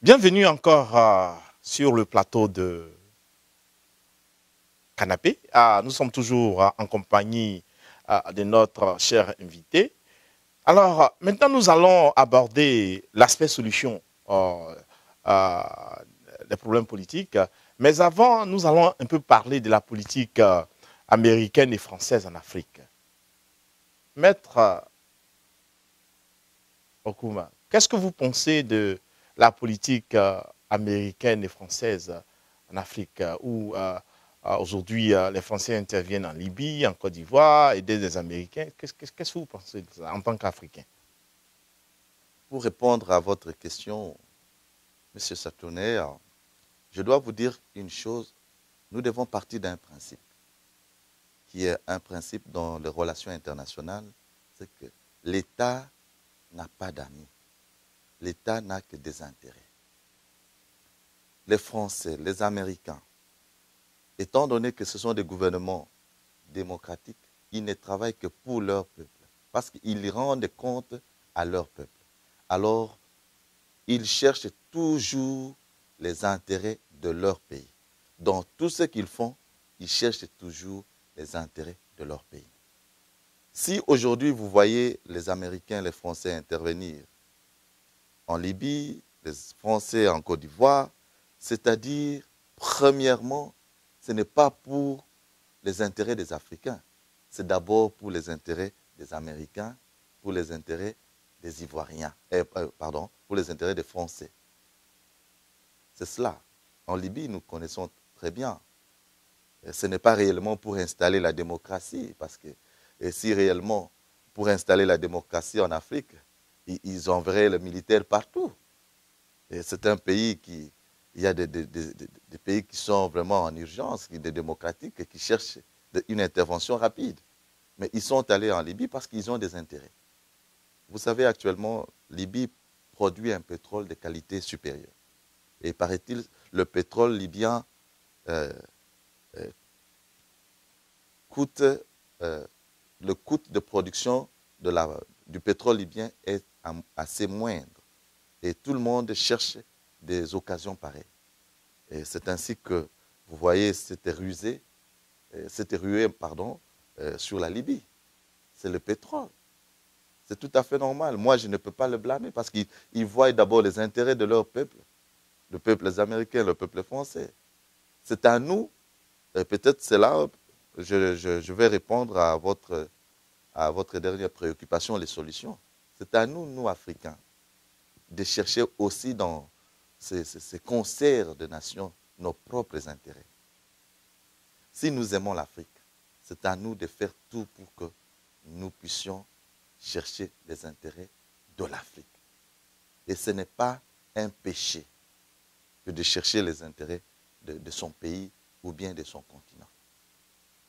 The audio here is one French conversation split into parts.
Bienvenue encore sur le plateau de Canapé. Nous sommes toujours en compagnie de notre cher invité. Alors, maintenant, nous allons aborder l'aspect solution des problèmes politiques. Mais avant, nous allons un peu parler de la politique américaine et française en Afrique. Maître Okuma, qu'est-ce que vous pensez de la politique américaine et française en Afrique, où aujourd'hui les Français interviennent en Libye, en Côte d'Ivoire, aident les Américains? Qu'est-ce que vous pensez de ça en tant qu'Africain? Pour répondre à votre question, M. Saturner, je dois vous dire une chose. Nous devons partir d'un principe, qui est un principe dans les relations internationales, c'est que l'État n'a pas d'amis. L'État n'a que des intérêts. Les Français, les Américains, étant donné que ce sont des gouvernements démocratiques, ils ne travaillent que pour leur peuple, parce qu'ils rendent compte à leur peuple. Alors, ils cherchent toujours les intérêts de leur pays. Dans tout ce qu'ils font, ils cherchent toujours les intérêts de leur pays. Si aujourd'hui vous voyez les Américains, les Français intervenir en Libye, les Français en Côte d'Ivoire, c'est-à-dire, premièrement, ce n'est pas pour les intérêts des Africains, c'est d'abord pour les intérêts des Américains, pour les intérêts des Ivoiriens, pour les intérêts des Français. C'est cela. En Libye, nous connaissons très bien. Ce n'est pas réellement pour installer la démocratie, parce que si réellement, pour installer la démocratie en Afrique, ils enverraient les militaires partout. C'est un pays qui... Il y a des pays qui sont vraiment en urgence, des démocratiques, et qui cherchent une intervention rapide. Mais ils sont allés en Libye parce qu'ils ont des intérêts. Vous savez, actuellement, Libye produit un pétrole de qualité supérieure. Et paraît-il, le pétrole libyen le coût de production du pétrole libyen est assez moindre. Et tout le monde cherche des occasions pareilles. Et c'est ainsi que, vous voyez, c'était rué sur la Libye. C'est le pétrole. C'est tout à fait normal. Moi, je ne peux pas le blâmer parce qu'ils voient d'abord les intérêts de leur peuple, le peuple américain, le peuple français. C'est à nous, et peut-être c'est là, je vais répondre à votre dernière préoccupation, les solutions. C'est à nous, nous, Africains, de chercher aussi dans ces concerts de nations nos propres intérêts. Si nous aimons l'Afrique, c'est à nous de faire tout pour que nous puissions chercher les intérêts de l'Afrique. Et ce n'est pas un péché que de chercher les intérêts de son pays ou bien de son continent.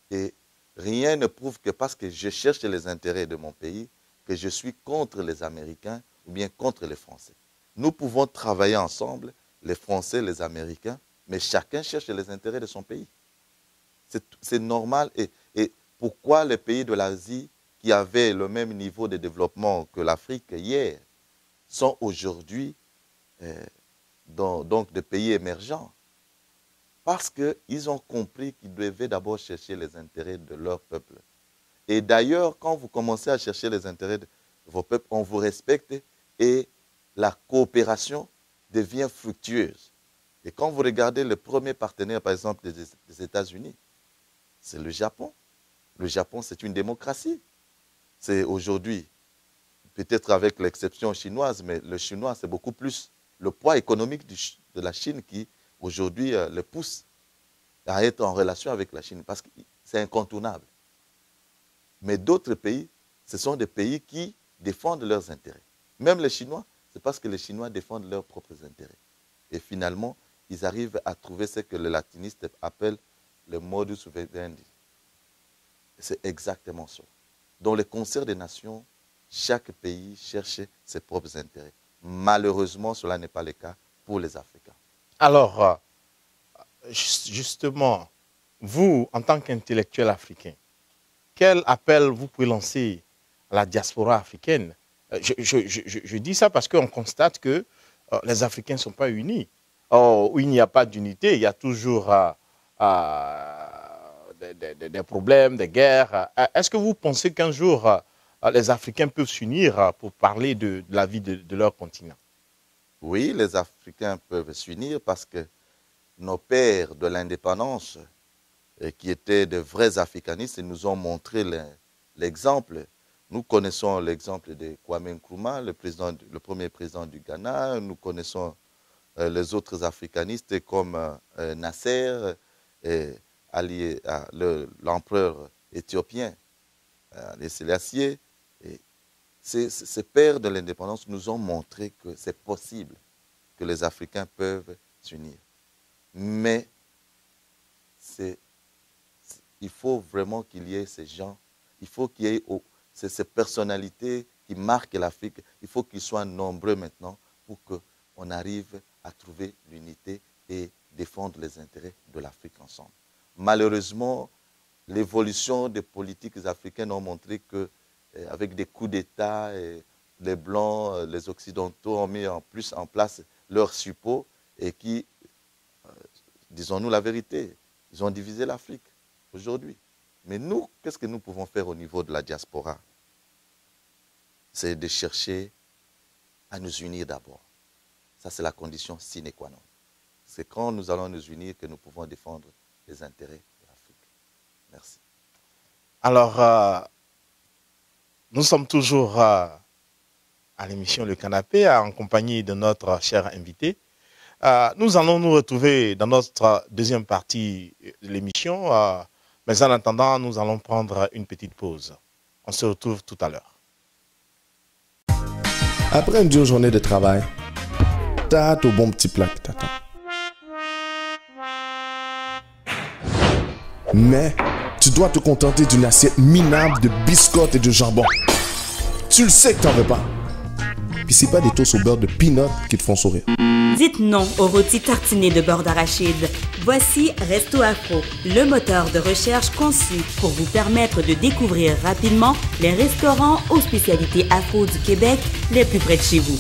Et rien ne prouve que parce que je cherche les intérêts de mon pays, que je suis contre les Américains ou bien contre les Français. Nous pouvons travailler ensemble, les Français, les Américains, mais chacun cherche les intérêts de son pays. C'est normal. Et pourquoi les pays de l'Asie qui avaient le même niveau de développement que l'Afrique hier sont aujourd'hui donc des pays émergents? Parce qu'ils ont compris qu'ils devaient d'abord chercher les intérêts de leur peuple. Et d'ailleurs, quand vous commencez à chercher les intérêts de vos peuples, on vous respecte et la coopération devient fructueuse. Et quand vous regardez le premier partenaire, par exemple, des États-Unis, c'est le Japon. Le Japon, c'est une démocratie. C'est aujourd'hui, peut-être avec l'exception chinoise, mais le chinois, c'est beaucoup plus le poids économique de la Chine qui, aujourd'hui, le pousse à être en relation avec la Chine, parce que c'est incontournable. Mais d'autres pays, ce sont des pays qui défendent leurs intérêts. Même les Chinois, c'est parce que les Chinois défendent leurs propres intérêts. Et finalement, ils arrivent à trouver ce que les latinistes appellent le modus vivendi. C'est exactement ça. Dans le concert des nations, chaque pays cherche ses propres intérêts. Malheureusement, cela n'est pas le cas pour les Africains. Alors, justement, vous, en tant qu'intellectuel africain, quel appel vous pouvez lancer à la diaspora africaine? Je dis ça parce qu'on constate que les Africains ne sont pas unis. Or, où il n'y a pas d'unité, il y a toujours des problèmes, des guerres. Est-ce que vous pensez qu'un jour, les Africains peuvent s'unir pour parler de la vie de leur continent? Oui, les Africains peuvent s'unir parce que nos pères de l'indépendance, qui étaient de vrais africanistes, nous ont montré l'exemple. Nous connaissons l'exemple de Kwame Nkrumah, le premier président du Ghana. Nous connaissons les autres africanistes comme Nasser, l'empereur éthiopien, Haile Selassie. Ces pères de l'indépendance nous ont montré que c'est possible, que les Africains peuvent s'unir. Mais il faut vraiment qu'il y ait ces gens, il faut qu'il y ait ces personnalités qui marquent l'Afrique, il faut qu'ils soient nombreux maintenant pour qu'on arrive à trouver l'unité et défendre les intérêts de l'Afrique ensemble. Malheureusement, l'évolution des politiques africaines ont montré que avec des coups d'État, les Blancs, les Occidentaux ont mis en place leur suppôt et qui, disons-nous la vérité, ils ont divisé l'Afrique aujourd'hui. Mais nous, qu'est-ce que nous pouvons faire au niveau de la diaspora? C'est de chercher à nous unir d'abord. Ça, c'est la condition sine qua non. C'est quand nous allons nous unir que nous pouvons défendre les intérêts de l'Afrique. Merci. Alors, nous sommes toujours à l'émission Le Canapé en compagnie de notre cher invité. Nous allons nous retrouver dans notre deuxième partie de l'émission. Mais en attendant, nous allons prendre une petite pause. On se retrouve tout à l'heure. Après une dure journée de travail, t'as ton bon petit plat qui t'attend. Mais tu dois te contenter d'une assiette minable de biscottes et de jambon. Tu le sais que t'en veux pas. Puis c'est pas des toasts au beurre de peanut qui te font sourire. Dites non aux rôtis tartinés de beurre d'arachide. Voici Resto Afro, le moteur de recherche conçu pour vous permettre de découvrir rapidement les restaurants aux spécialités afro du Québec les plus près de chez vous.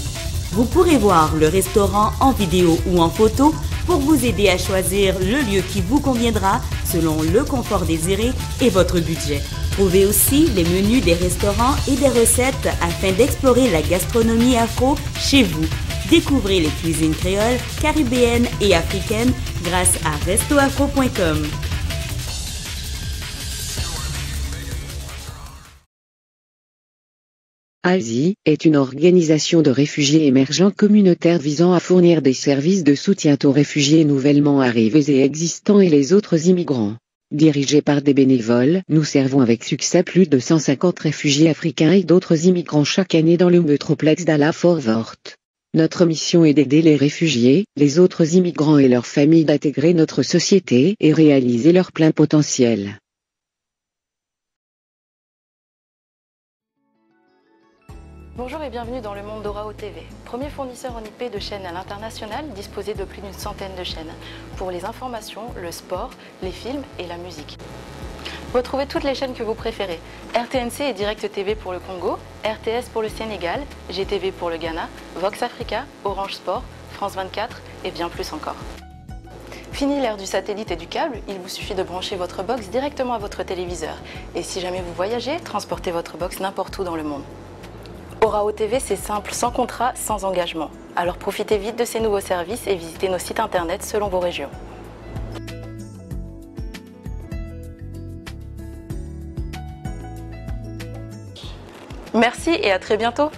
Vous pourrez voir le restaurant en vidéo ou en photo pour vous aider à choisir le lieu qui vous conviendra selon le confort désiré et votre budget. Trouvez aussi les menus des restaurants et des recettes afin d'explorer la gastronomie afro chez vous. Découvrez les cuisines créoles, caribéennes et africaines grâce à restoafro.com. ASI est une organisation de réfugiés émergents communautaires visant à fournir des services de soutien aux réfugiés nouvellement arrivés et existants et les autres immigrants. Dirigée par des bénévoles, nous servons avec succès plus de 150 réfugiés africains et d'autres immigrants chaque année dans le métroplex d'Ala-Fort Worth. Notre mission est d'aider les réfugiés, les autres immigrants et leurs familles d'intégrer notre société et réaliser leur plein potentiel. Bonjour et bienvenue dans le monde d'Orao TV, premier fournisseur en IP de chaînes à l'international disposé de plus d'une centaine de chaînes, pour les informations, le sport, les films et la musique. Retrouvez toutes les chaînes que vous préférez, RTNC et Direct TV pour le Congo, RTS pour le Sénégal, GTV pour le Ghana, Vox Africa, Orange Sport, France 24 et bien plus encore. Fini l'ère du satellite et du câble, il vous suffit de brancher votre box directement à votre téléviseur. Et si jamais vous voyagez, transportez votre box n'importe où dans le monde. Orao TV, c'est simple, sans contrat, sans engagement. Alors profitez vite de ces nouveaux services et visitez nos sites internet selon vos régions. Merci et à très bientôt.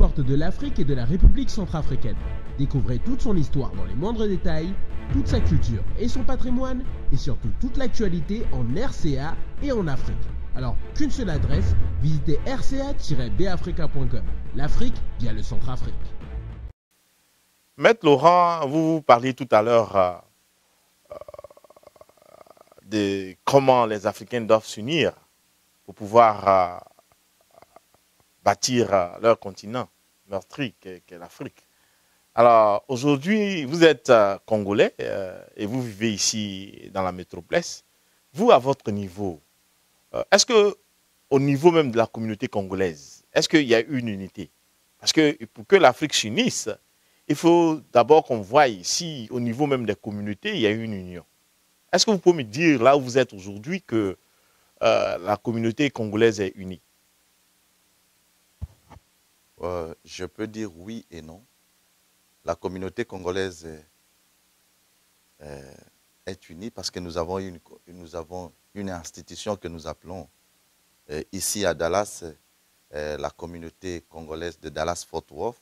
portes de l'Afrique et de la République centrafricaine. Découvrez toute son histoire dans les moindres détails, toute sa culture et son patrimoine, et surtout toute l'actualité en RCA et en Afrique. Alors, qu'une seule adresse, visitez rca-bafrica.com. L'Afrique via le Centrafrique. Maître Laurent, vous parliez tout à l'heure de comment les Africains doivent s'unir pour pouvoir bâtir leur continent meurtri qu'est l'Afrique. Alors, aujourd'hui, vous êtes Congolais et vous vivez ici dans la métropole. Vous, à votre niveau, est-ce que, au niveau même de la communauté congolaise, est-ce qu'il y a une unité? Parce que pour que l'Afrique s'unisse, il faut d'abord qu'on voie ici, au niveau même des communautés, il y a une union. Est-ce que vous pouvez me dire, là où vous êtes aujourd'hui, que la communauté congolaise est unie? Je peux dire oui et non. La communauté congolaise est unie parce que nous avons une institution que nous appelons ici à Dallas, la communauté congolaise de Dallas-Fort Worth.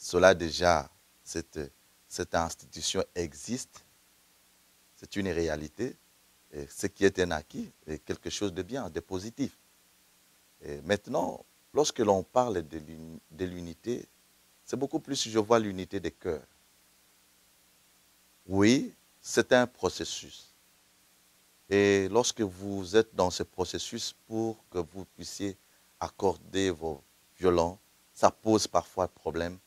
Cela déjà, cette institution existe. C'est une réalité. Et ce qui est un acquis est quelque chose de bien, de positif. Et maintenant, lorsque l'on parle de l'unité, c'est beaucoup plus, je vois l'unité des cœurs. Oui, c'est un processus. Et lorsque vous êtes dans ce processus, pour que vous puissiez accorder vos violons, ça pose parfois problème.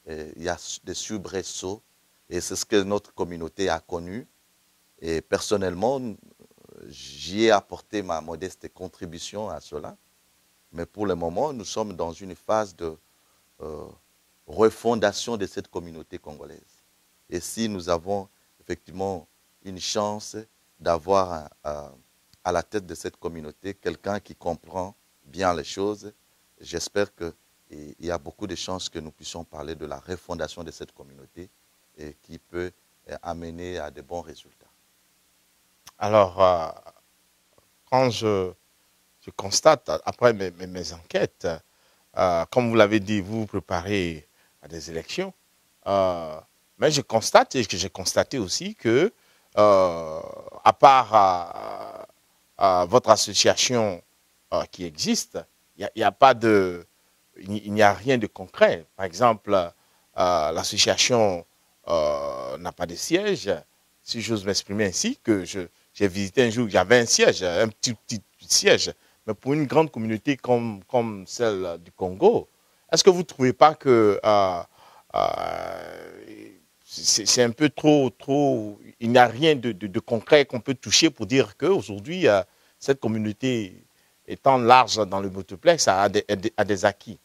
Il y a des soubresauts. Et c'est ce que notre communauté a connu. Et personnellement, j'y ai apporté ma modeste contribution à cela. Mais pour le moment, nous sommes dans une phase de refondation de cette communauté congolaise. Et si nous avons effectivement une chance d'avoir à la tête de cette communauté quelqu'un qui comprend bien les choses, j'espère qu'il y a beaucoup de chances que nous puissions parler de la refondation de cette communauté et qui peut amener à de bons résultats. Alors, quand je constate, après mes enquêtes, comme vous l'avez dit, vous vous préparez à des élections, mais je constate, et que j'ai constaté aussi que, à part votre association qui existe, il n'y a pas il n'y a rien de concret. Par exemple, l'association n'a pas de siège. Si j'ose m'exprimer ainsi, que j'ai visité un jour, il y avait un siège, un petit siège. Mais pour une grande communauté comme celle du Congo, est-ce que vous ne trouvez pas que c'est un peu trop, il n'y a rien de concret qu'on peut toucher pour dire qu'aujourd'hui, cette communauté étant large dans le multiplex a des acquis?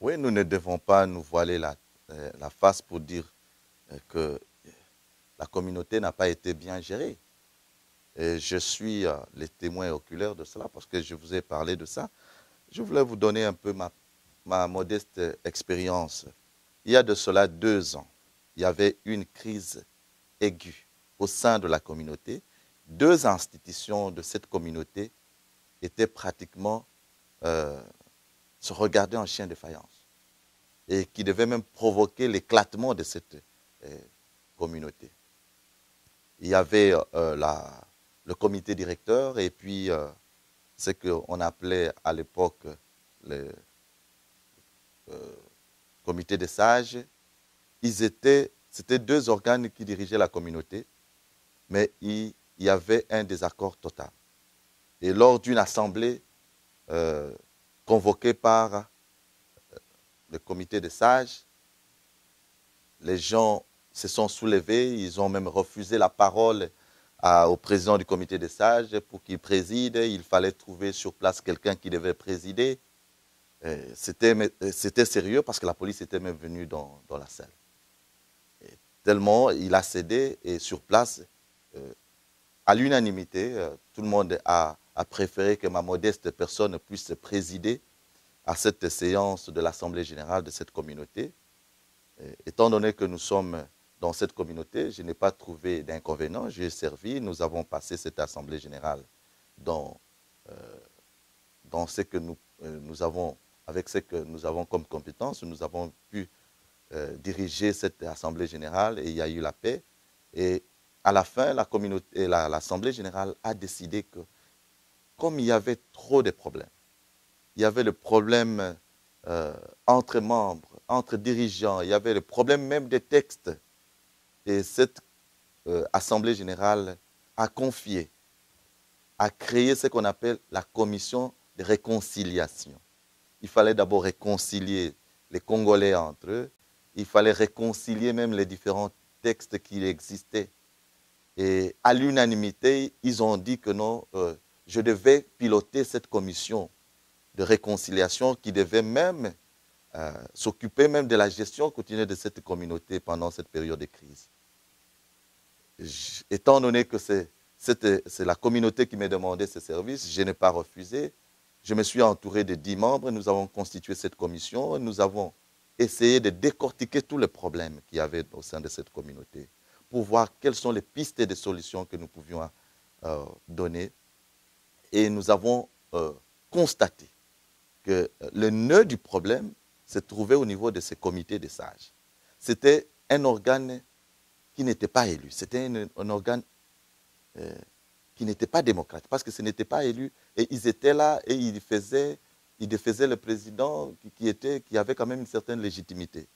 Oui, nous ne devons pas nous voiler la face pour dire que la communauté n'a pas été bien gérée. Et je suis le témoin oculaire de cela parce que je vous ai parlé de ça. Je voulais vous donner un peu ma modeste expérience. Il y a de cela 2 ans, il y avait une crise aiguë au sein de la communauté. 2 institutions de cette communauté étaient pratiquement se regarder en chien de faïence et qui devaient même provoquer l'éclatement de cette communauté. Il y avait le comité directeur et puis ce qu'on appelait à l'époque le comité des sages. C'était 2 organes qui dirigeaient la communauté, mais il y avait un désaccord total. Et lors d'une assemblée convoquée par le comité des sages, les gens se sont soulevés, ils ont même refusé la parole au président du comité des sages pour qu'il préside. Il fallait trouver sur place quelqu'un qui devait présider. C'était sérieux parce que la police était même venue dans la salle. Et tellement il a cédé et sur place, à l'unanimité, tout le monde a préféré que ma modeste personne puisse présider à cette séance de l'Assemblée générale de cette communauté. Étant donné que nous sommes dans cette communauté, je n'ai pas trouvé d'inconvénient. J'ai servi, nous avons passé cette Assemblée générale dans ce que nous avons avec ce que nous avons comme compétence, nous avons pu diriger cette Assemblée générale et il y a eu la paix. Et à la fin, l'Assemblée générale a décidé que, comme il y avait trop de problèmes, il y avait le problème entre membres, entre dirigeants, il y avait le problème même des textes. Et cette Assemblée générale a confié, a créé ce qu'on appelle la commission de réconciliation. Il fallait d'abord réconcilier les Congolais entre eux, il fallait réconcilier même les différents textes qui existaient. Et à l'unanimité, ils ont dit que non, je devais piloter cette commission de réconciliation qui devait même s'occuper même de la gestion continue de cette communauté pendant cette période de crise. Étant donné que c'est la communauté qui m'a demandé ce service, je n'ai pas refusé. Je me suis entouré de 10 membres, nous avons constitué cette commission, nous avons essayé de décortiquer tous les problèmes qu'il y avait au sein de cette communauté pour voir quelles sont les pistes de solutions que nous pouvions donner. Et nous avons constaté que le nœud du problème se trouvait au niveau de ces comités des sages. C'était un organe qui n'était pas élu, c'était un organe qui n'était pas démocratique, parce que ce n'était pas élu, et ils étaient là et ils défaisaient le président qui avait quand même une certaine légitimité.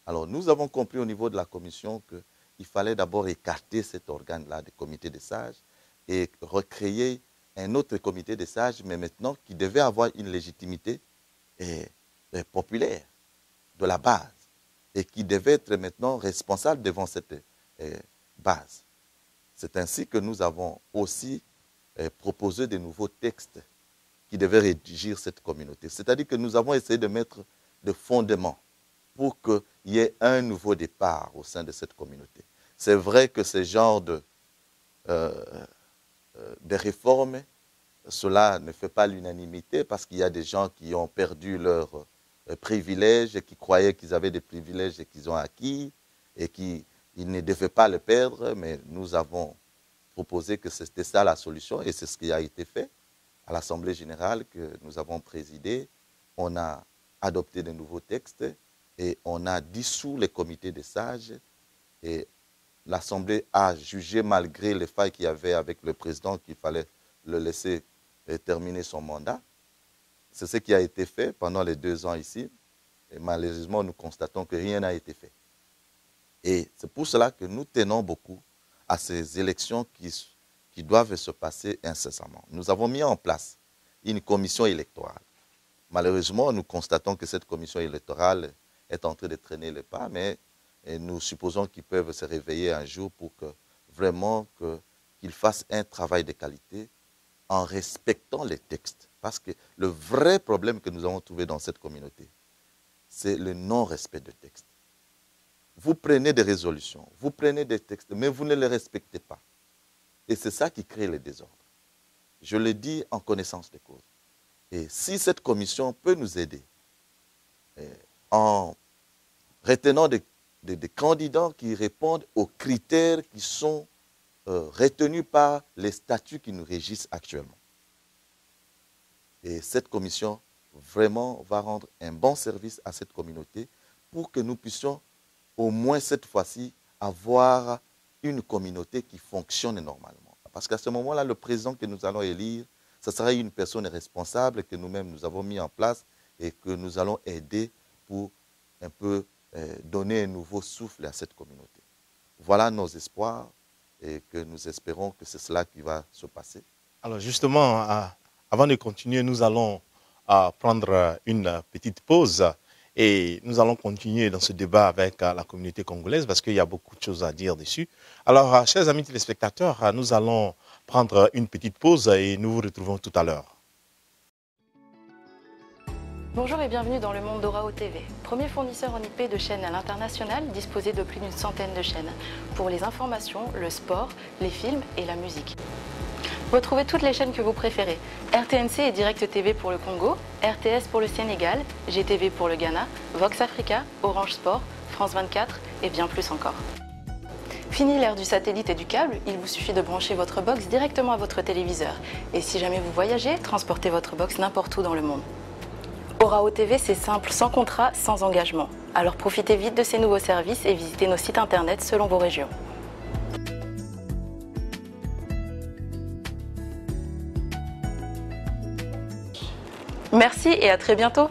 Alors nous avons compris au niveau de la commission qu'il fallait d'abord écarter cet organe-là des comités des sages et recréer un autre comité des sages, mais maintenant qui devait avoir une légitimité populaire de la base et qui devait être maintenant responsable devant cette base. C'est ainsi que nous avons aussi proposé de nouveaux textes qui devaient régir cette communauté. C'est-à-dire que nous avons essayé de mettre des fondements pour qu'il y ait un nouveau départ au sein de cette communauté. C'est vrai que ce genre de réformes, cela ne fait pas l'unanimité parce qu'il y a des gens qui ont perdu leurs privilèges et qui croyaient qu'ils avaient des privilèges et qu'ils ont acquis et qu'ils ne devaient pas le perdre, mais nous avons proposé que c'était ça la solution et c'est ce qui a été fait à l'Assemblée générale que nous avons présidée. On a adopté de nouveaux textes et on a dissous les comités des sages et l'Assemblée a jugé, malgré les failles qu'il y avait avec le président, qu'il fallait le laisser terminer son mandat. C'est ce qui a été fait pendant les 2 ans ici. Et malheureusement, nous constatons que rien n'a été fait. Et c'est pour cela que nous tenons beaucoup à ces élections qui doivent se passer incessamment. Nous avons mis en place une commission électorale. Malheureusement, nous constatons que cette commission électorale est en train de traîner les pas, mais nous supposons qu'ils peuvent se réveiller un jour pour que vraiment qu'ils fassent un travail de qualité en respectant les textes. Parce que le vrai problème que nous avons trouvé dans cette communauté, c'est le non-respect de textes. Vous prenez des résolutions, vous prenez des textes, mais vous ne les respectez pas. Et c'est ça qui crée le désordre. Je le dis en connaissance de cause. Et si cette commission peut nous aider en retenant des candidats qui répondent aux critères qui sont retenus par les statuts qui nous régissent actuellement. Et cette commission vraiment va rendre un bon service à cette communauté pour que nous puissions au moins cette fois-ci avoir une communauté qui fonctionne normalement. Parce qu'à ce moment-là, le président que nous allons élire, ce sera une personne responsable que nous-mêmes nous avons mis en place et que nous allons aider pour un peu donner un nouveau souffle à cette communauté. Voilà nos espoirs et que nous espérons que c'est cela qui va se passer. Alors justement, avant de continuer, nous allons prendre une petite pause et nous allons continuer dans ce débat avec la communauté congolaise parce qu'il y a beaucoup de choses à dire dessus. Alors, chers amis téléspectateurs, nous allons prendre une petite pause et nous vous retrouvons tout à l'heure. Bonjour et bienvenue dans le monde d'Orao TV, premier fournisseur en IP de chaînes à l'international disposé de plus d'une centaine de chaînes pour les informations, le sport, les films et la musique. Retrouvez toutes les chaînes que vous préférez, RTNC et Direct TV pour le Congo, RTS pour le Sénégal, GTV pour le Ghana, Vox Africa, Orange Sport, France 24 et bien plus encore. Fini l'ère du satellite et du câble, il vous suffit de brancher votre box directement à votre téléviseur. Et si jamais vous voyagez, transportez votre box n'importe où dans le monde. Orao TV, c'est simple, sans contrat, sans engagement. Alors profitez vite de ces nouveaux services et visitez nos sites internet selon vos régions. Merci et à très bientôt.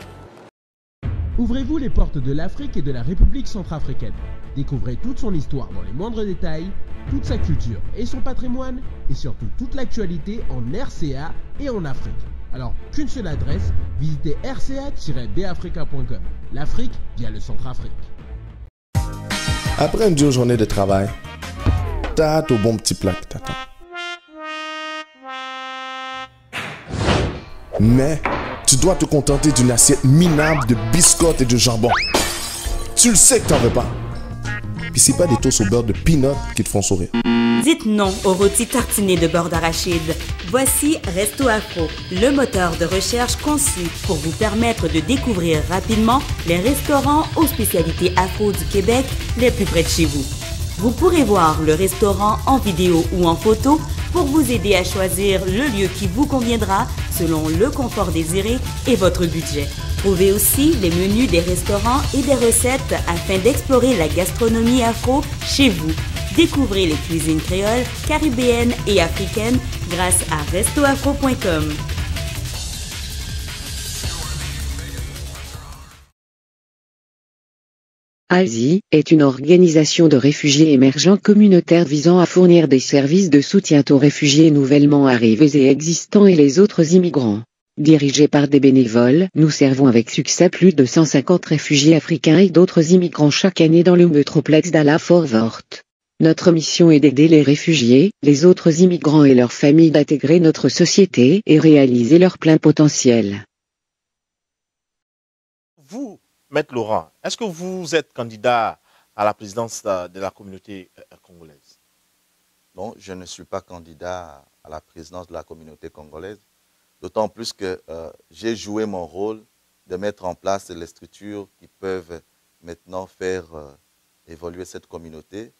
Ouvrez-vous les portes de l'Afrique et de la République centrafricaine. Découvrez toute son histoire dans les moindres détails, toute sa culture et son patrimoine, et surtout toute l'actualité en RCA et en Afrique. Alors, qu'une seule adresse, visitez rca-bafrica.com. L'Afrique via le Centrafrique. Après une dure journée de travail, t'as ton bon petit plat qui t'attend. Mais tu dois te contenter d'une assiette minable de biscottes et de jambon. Tu le sais que t'en veux pas. Puis c'est pas des toasts au beurre de peanut qui te font sourire. Dites non aux rôtis tartinés de beurre d'arachide. Voici Resto Afro, le moteur de recherche conçu pour vous permettre de découvrir rapidement les restaurants aux spécialités afro du Québec les plus près de chez vous. Vous pourrez voir le restaurant en vidéo ou en photo pour vous aider à choisir le lieu qui vous conviendra selon le confort désiré et votre budget. Trouvez aussi les menus des restaurants et des recettes afin d'explorer la gastronomie afro chez vous. Découvrez les cuisines créoles, caribéennes et africaines grâce à restoafro.com. ALSI est une organisation de réfugiés émergents communautaires visant à fournir des services de soutien aux réfugiés nouvellement arrivés et existants et les autres immigrants. Dirigée par des bénévoles, nous servons avec succès plus de 150 réfugiés africains et d'autres immigrants chaque année dans le métroplex d'Ala-Fort Worth. Notre mission est d'aider les réfugiés, les autres immigrants et leurs familles d'intégrer notre société et réaliser leur plein potentiel. Vous, Maître Laurent, est-ce que vous êtes candidat à la présidence de la communauté congolaise? Non, je ne suis pas candidat à la présidence de la communauté congolaise, d'autant plus que j'ai joué mon rôle de mettre en place les structures qui peuvent maintenant faire évoluer cette communauté.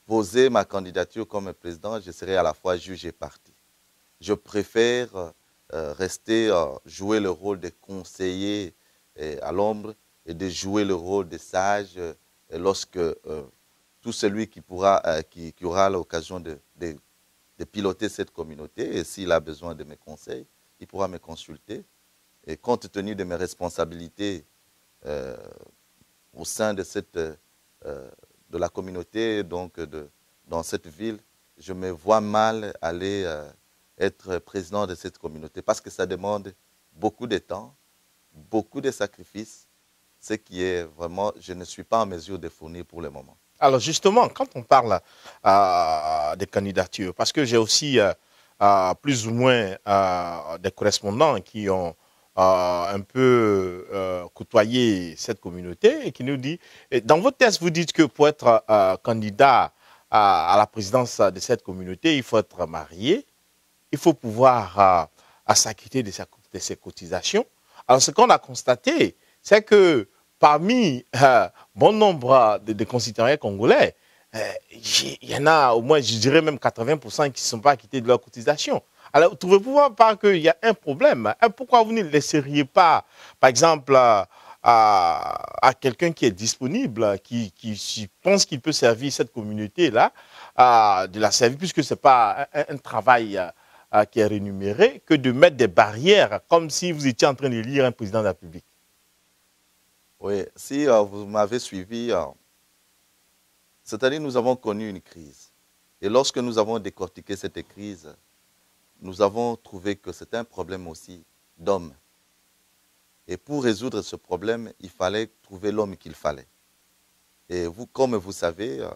Poser ma candidature comme président, je serai à la fois juge et parti. Je préfère rester, jouer le rôle de conseiller à l'ombre et de jouer le rôle de sage lorsque tout celui qui aura l'occasion de piloter cette communauté, et s'il a besoin de mes conseils, il pourra me consulter. Et compte tenu de mes responsabilités au sein de de la communauté, donc dans cette ville, je me vois mal aller être président de cette communauté parce que ça demande beaucoup de temps, beaucoup de sacrifices, ce qui est vraiment, je ne suis pas en mesure de fournir pour le moment. Alors justement, quand on parle des candidatures, parce que j'ai aussi plus ou moins des correspondants qui ont un peu côtoyer cette communauté et qui nous dit, dans votre texte, vous dites que pour être candidat à la présidence de cette communauté, il faut être marié, il faut pouvoir s'acquitter de ses cotisations. Alors ce qu'on a constaté, c'est que parmi bon nombre de concitoyens congolais, il y en a au moins, je dirais même 80% qui ne sont pas acquittés de leurs cotisations. Alors, trouvez-vous pas qu'il y a un problème? Pourquoi vous ne laisseriez pas, par exemple, à quelqu'un qui est disponible, qui pense qu'il peut servir cette communauté-là, de la servir, puisque ce n'est pas un travail qui est rémunéré, que de mettre des barrières, comme si vous étiez en train de lire un président de la République? Oui, si vous m'avez suivi, cette année, nous avons connu une crise. Et lorsque nous avons décortiqué cette crise, nous avons trouvé que c'était un problème aussi d'homme. Et pour résoudre ce problème, il fallait trouver l'homme qu'il fallait. Et vous, comme vous savez,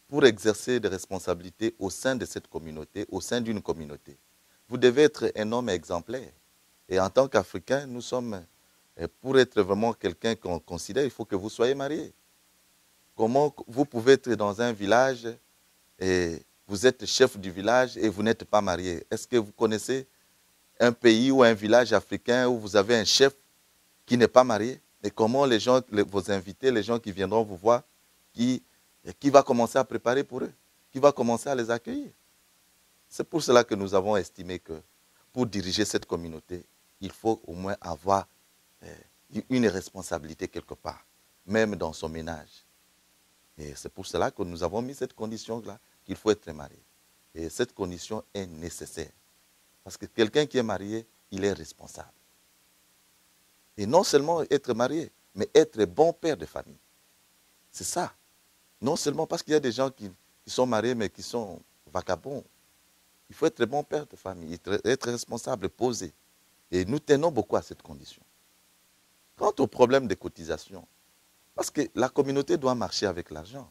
pour exercer des responsabilités au sein de cette communauté, au sein d'une communauté, vous devez être un homme exemplaire. Et en tant qu'Africain, nous sommes, pour être vraiment quelqu'un qu'on considère, il faut que vous soyez marié. Comment vous pouvez être dans un village et vous êtes chef du village et vous n'êtes pas marié? Est-ce que vous connaissez un pays ou un village africain où vous avez un chef qui n'est pas marié? Et comment les gens, vos invités, les gens qui viendront vous voir, qui va commencer à préparer pour eux? Qui va commencer à les accueillir? C'est pour cela que nous avons estimé que pour diriger cette communauté, il faut au moins avoir une responsabilité quelque part, même dans son ménage. Et c'est pour cela que nous avons mis cette condition-là, qu'il faut être marié. Et cette condition est nécessaire. Parce que quelqu'un qui est marié, il est responsable. Et non seulement être marié, mais être bon père de famille. C'est ça. Non seulement parce qu'il y a des gens qui sont mariés, mais qui sont vagabonds. Il faut être bon père de famille, être responsable, posé. Et nous tenons beaucoup à cette condition. Quant au problème des cotisations, parce que la communauté doit marcher avec l'argent.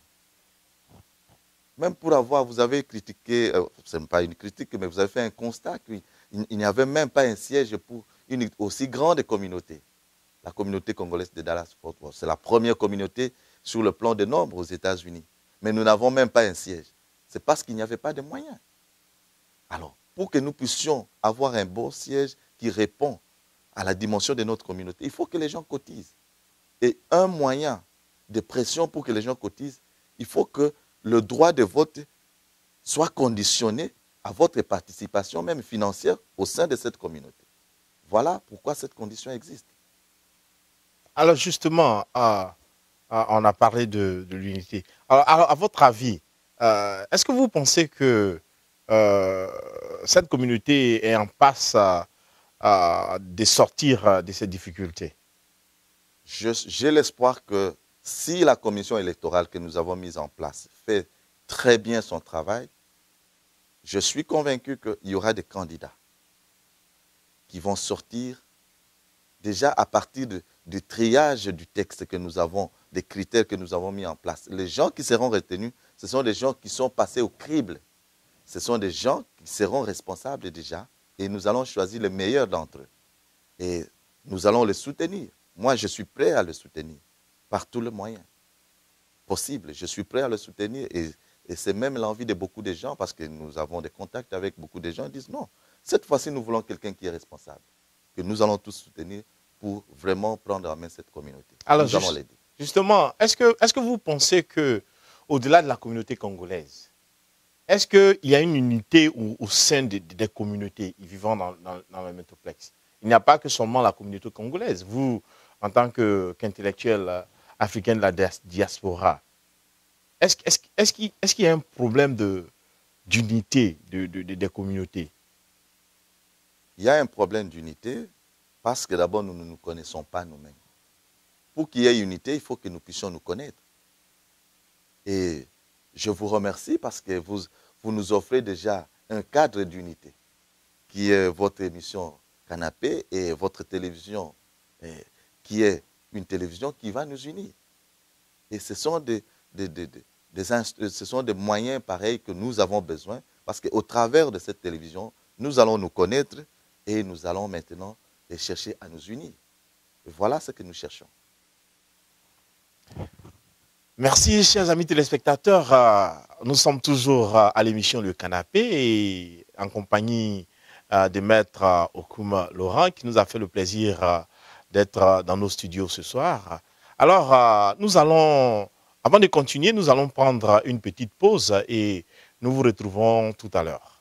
Même pour vous avez critiqué, ce n'est pas une critique, mais vous avez fait un constat qu'il n'y avait même pas un siège pour une aussi grande communauté. La communauté congolaise de Dallas-Fort Worth, c'est la première communauté sur le plan des nombres aux États-Unis. Mais nous n'avons même pas un siège. C'est parce qu'il n'y avait pas de moyens. Alors, pour que nous puissions avoir un beau siège qui répond à la dimension de notre communauté, il faut que les gens cotisent. Et un moyen de pression pour que les gens cotisent, il faut que le droit de vote soit conditionné à votre participation, même financière, au sein de cette communauté. Voilà pourquoi cette condition existe. Alors justement, on a parlé de l'unité. Alors, à votre avis, est-ce que vous pensez que cette communauté est en passe de sortir de ces difficultés? J'ai l'espoir que si la commission électorale que nous avons mise en place fait très bien son travail, je suis convaincu qu'il y aura des candidats qui vont sortir déjà à partir du triage du texte que nous avons, des critères que nous avons mis en place. Les gens qui seront retenus, ce sont des gens qui sont passés au crible. Ce sont des gens qui seront responsables déjà et nous allons choisir les meilleurs d'entre eux. Et nous allons les soutenir. Moi, je suis prêt à le soutenir par tous les moyens possibles. Je suis prêt à le soutenir et c'est même l'envie de beaucoup de gens parce que nous avons des contacts avec beaucoup de gens qui disent non, cette fois-ci, nous voulons quelqu'un qui est responsable, que nous allons tous soutenir pour vraiment prendre en main cette communauté. Alors, justement, est-ce que vous pensez qu'au-delà de la communauté congolaise, est-ce qu'il y a une unité au sein des communautés vivant dans le métroplexe? Il n'y a pas que seulement la communauté congolaise. Vous, en tant qu'intellectuel africain de la diaspora, est-ce qu'il y a un problème d'unité des communautés? Il y a un problème d'unité parce que d'abord, nous ne nous connaissons pas nous-mêmes. Pour qu'il y ait unité, il faut que nous puissions nous connaître. Et je vous remercie parce que vous nous offrez déjà un cadre d'unité qui est votre émission Canapé et votre télévision qui est une télévision qui va nous unir. Et ce sont des moyens pareils que nous avons besoin parce qu'au travers de cette télévision, nous allons nous connaître et nous allons maintenant chercher à nous unir. Et voilà ce que nous cherchons. Merci, chers amis téléspectateurs. Nous sommes toujours à l'émission Le Canapé et en compagnie de Maître Okoum Laurent qui nous a fait le plaisir d'être dans nos studios ce soir. Alors, nous allons, avant de continuer, nous allons prendre une petite pause et nous vous retrouvons tout à l'heure.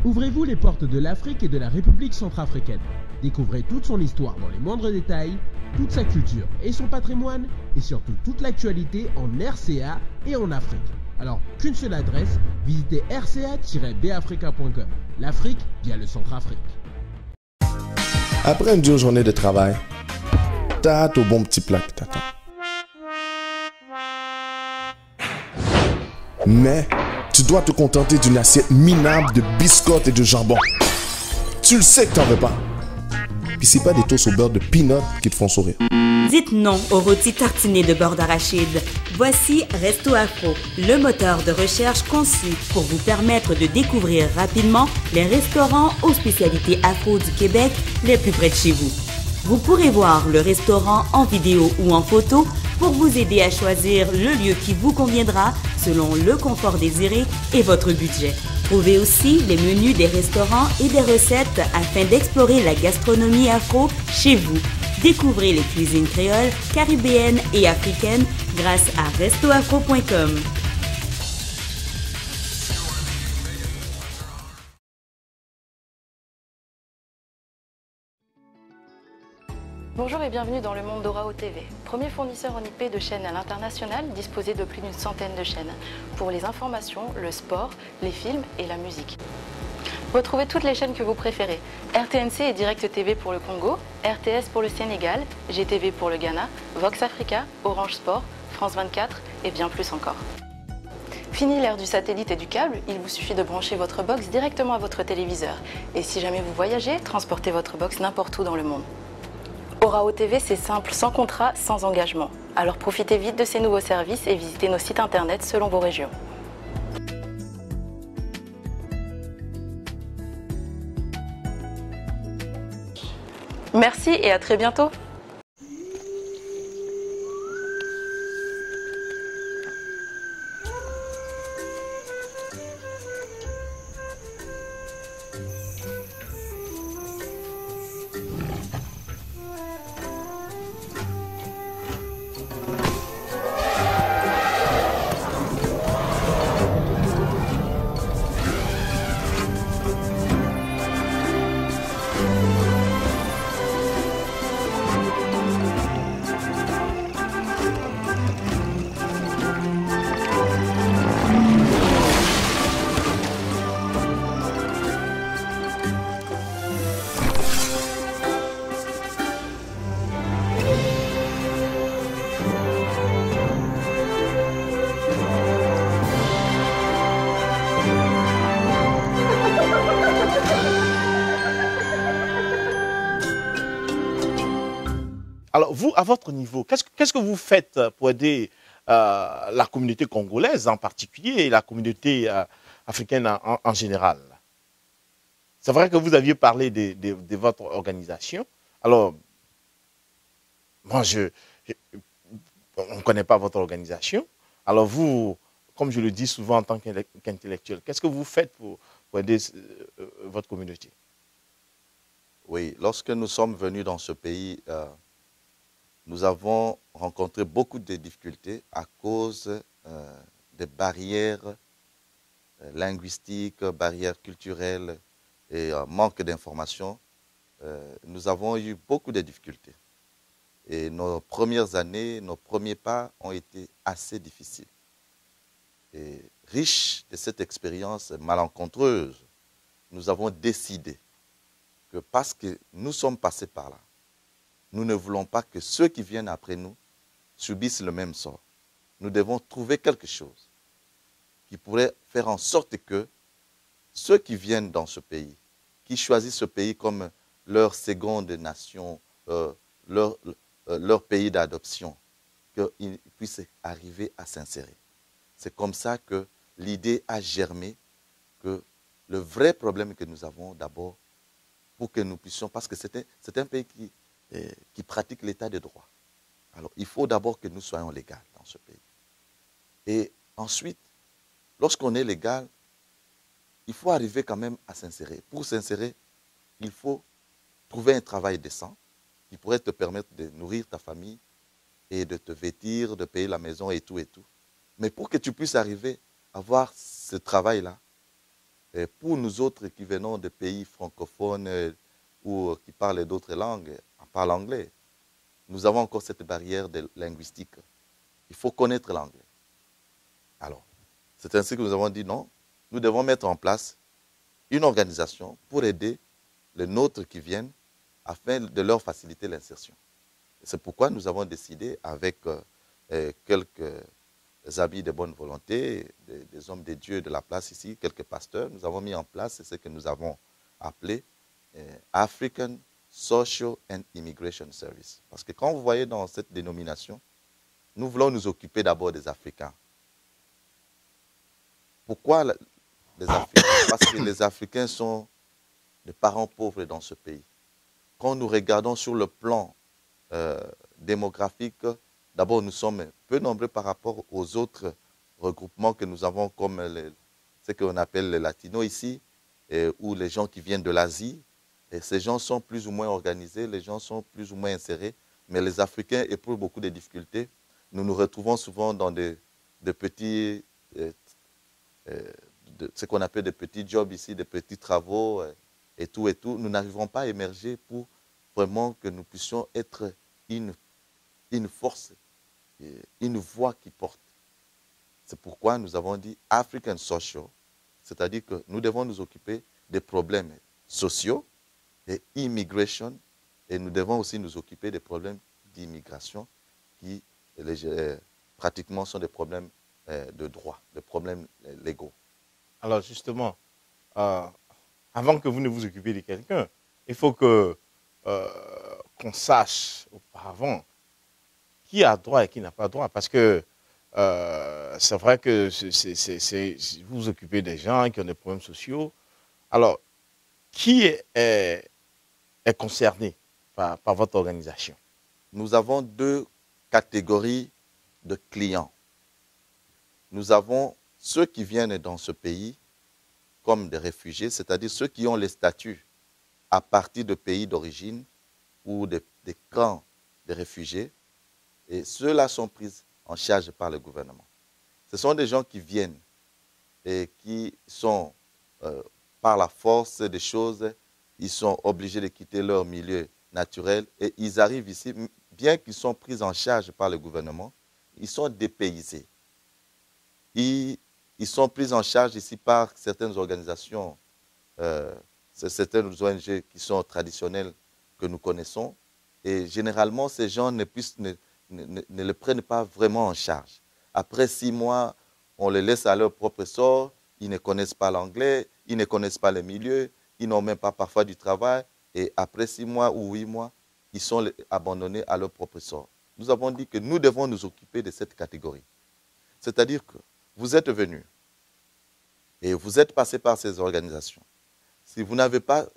Ouvrez-vous les portes de l'Afrique et de la République centrafricaine. Découvrez toute son histoire dans les moindres détails, toute sa culture et son patrimoine, et surtout toute l'actualité en RCA et en Afrique. Alors, qu'une seule adresse, visitez rca-bafrica.com. L'Afrique via le Centrafrique. Après une dure journée de travail, t'as ton bon petit plat qui t'attend. Mais tu dois te contenter d'une assiette minable de biscottes et de jambon. Tu le sais que t'en veux pas. Puis c'est pas des toasts au beurre de peanut qui te font sourire. Dites non aux rôtis tartinés de beurre d'arachide. Voici Resto Afro, le moteur de recherche conçu pour vous permettre de découvrir rapidement les restaurants aux spécialités afro du Québec les plus près de chez vous. Vous pourrez voir le restaurant en vidéo ou en photo pour vous aider à choisir le lieu qui vous conviendra selon le confort désiré et votre budget. Trouvez aussi les menus des restaurants et des recettes afin d'explorer la gastronomie afro chez vous. Découvrez les cuisines créoles, caribéennes et africaines grâce à restoafro.com. Bonjour et bienvenue dans le monde d'Orao TV, premier fournisseur en IP de chaînes à l'international disposé de plus d'une centaine de chaînes pour les informations, le sport, les films et la musique. Retrouvez toutes les chaînes que vous préférez, RTNC et Direct TV pour le Congo, RTS pour le Sénégal, GTV pour le Ghana, Vox Africa, Orange Sport, France 24 et bien plus encore. Fini l'ère du satellite et du câble, il vous suffit de brancher votre box directement à votre téléviseur. Et si jamais vous voyagez, transportez votre box n'importe où dans le monde. Orao TV, c'est simple, sans contrat, sans engagement. Alors profitez vite de ces nouveaux services et visitez nos sites internet selon vos régions. Merci et à très bientôt. Alors, vous, à votre niveau, qu'est-ce que vous faites pour aider la communauté congolaise en particulier et la communauté africaine en général? C'est vrai que vous aviez parlé de votre organisation. Alors, moi, on ne connaît pas votre organisation. Alors, vous, comme je le dis souvent en tant qu'intellectuel, qu'est-ce que vous faites pour aider votre communauté? Oui, lorsque nous sommes venus dans ce pays, nous avons rencontré beaucoup de difficultés à cause des barrières linguistiques, barrières culturelles et manque d'informations. Nous avons eu beaucoup de difficultés. Et nos premières années, nos premiers pas ont été assez difficiles. Et riches de cette expérience malencontreuse, nous avons décidé que parce que nous sommes passés par là, nous ne voulons pas que ceux qui viennent après nous subissent le même sort. Nous devons trouver quelque chose qui pourrait faire en sorte que ceux qui viennent dans ce pays, qui choisissent ce pays comme leur seconde nation, leur pays d'adoption, qu'ils puissent arriver à s'insérer. C'est comme ça que l'idée a germé que le vrai problème que nous avons d'abord, pour que nous puissions, parce que c'est un pays qui pratique l'état de droit. Alors, il faut d'abord que nous soyons légaux dans ce pays. Et ensuite, lorsqu'on est légal, il faut arriver quand même à s'insérer. Pour s'insérer, il faut trouver un travail décent qui pourrait te permettre de nourrir ta famille et de te vêtir, de payer la maison et tout et tout. Mais pour que tu puisses arriver à avoir ce travail-là, pour nous autres qui venons de pays francophones ou qui parlent d'autres langues, parle anglais. Nous avons encore cette barrière linguistique. Il faut connaître l'anglais. Alors, c'est ainsi que nous avons dit non, nous devons mettre en place une organisation pour aider les nôtres qui viennent afin de leur faciliter l'insertion. C'est pourquoi nous avons décidé avec quelques amis de bonne volonté, des hommes de Dieu de la place ici, quelques pasteurs, nous avons mis en place ce que nous avons appelé African Social and Immigration Service. Parce que quand vous voyez dans cette dénomination, nous voulons nous occuper d'abord des Africains. Pourquoi les Africains? Parce que les Africains sont des parents pauvres dans ce pays. Quand nous regardons sur le plan démographique, d'abord nous sommes peu nombreux par rapport aux autres regroupements que nous avons comme ce qu'on appelle les Latinos ici, ou les gens qui viennent de l'Asie. Et ces gens sont plus ou moins organisés, les gens sont plus ou moins insérés, mais les Africains éprouvent beaucoup de difficultés. Nous nous retrouvons souvent dans de petits, ce qu'on appelle des petits jobs ici, des petits travaux et tout et tout. Nous n'arrivons pas à émerger pour vraiment que nous puissions être une force, une voix qui porte. C'est pourquoi nous avons dit African Social, c'est-à-dire que nous devons nous occuper des problèmes sociaux et immigration, et nous devons aussi nous occuper des problèmes d'immigration qui pratiquement sont des problèmes de droit, des problèmes légaux. Alors justement, avant que vous ne vous occupiez de quelqu'un, il faut que qu'on sache auparavant qui a droit et qui n'a pas droit. Parce que c'est vrai que vous vous occupez des gens qui ont des problèmes sociaux. Alors, qui est concerné par votre organisation? Nous avons deux catégories de clients. Nous avons ceux qui viennent dans ce pays comme des réfugiés, c'est-à-dire ceux qui ont les statuts à partir de pays d'origine ou des camps de réfugiés. Et ceux-là sont pris en charge par le gouvernement. Ce sont des gens qui viennent et qui sont, par la force des choses, ils sont obligés de quitter leur milieu naturel et ils arrivent ici, bien qu'ils soient pris en charge par le gouvernement, ils sont dépaysés. Ils sont pris en charge ici par certaines organisations, certaines ONG qui sont traditionnelles que nous connaissons. Et généralement, ces gens ne les prennent pas vraiment en charge. Après 6 mois, on les laisse à leur propre sort. Ils ne connaissent pas l'anglais, ils ne connaissent pas le milieu, ils n'ont même pas parfois du travail. Et après 6 mois ou 8 mois, ils sont abandonnés à leur propre sort. Nous avons dit que nous devons nous occuper de cette catégorie. C'est-à-dire que vous êtes venus et vous êtes passé par ces organisations. Si vous n'êtes pas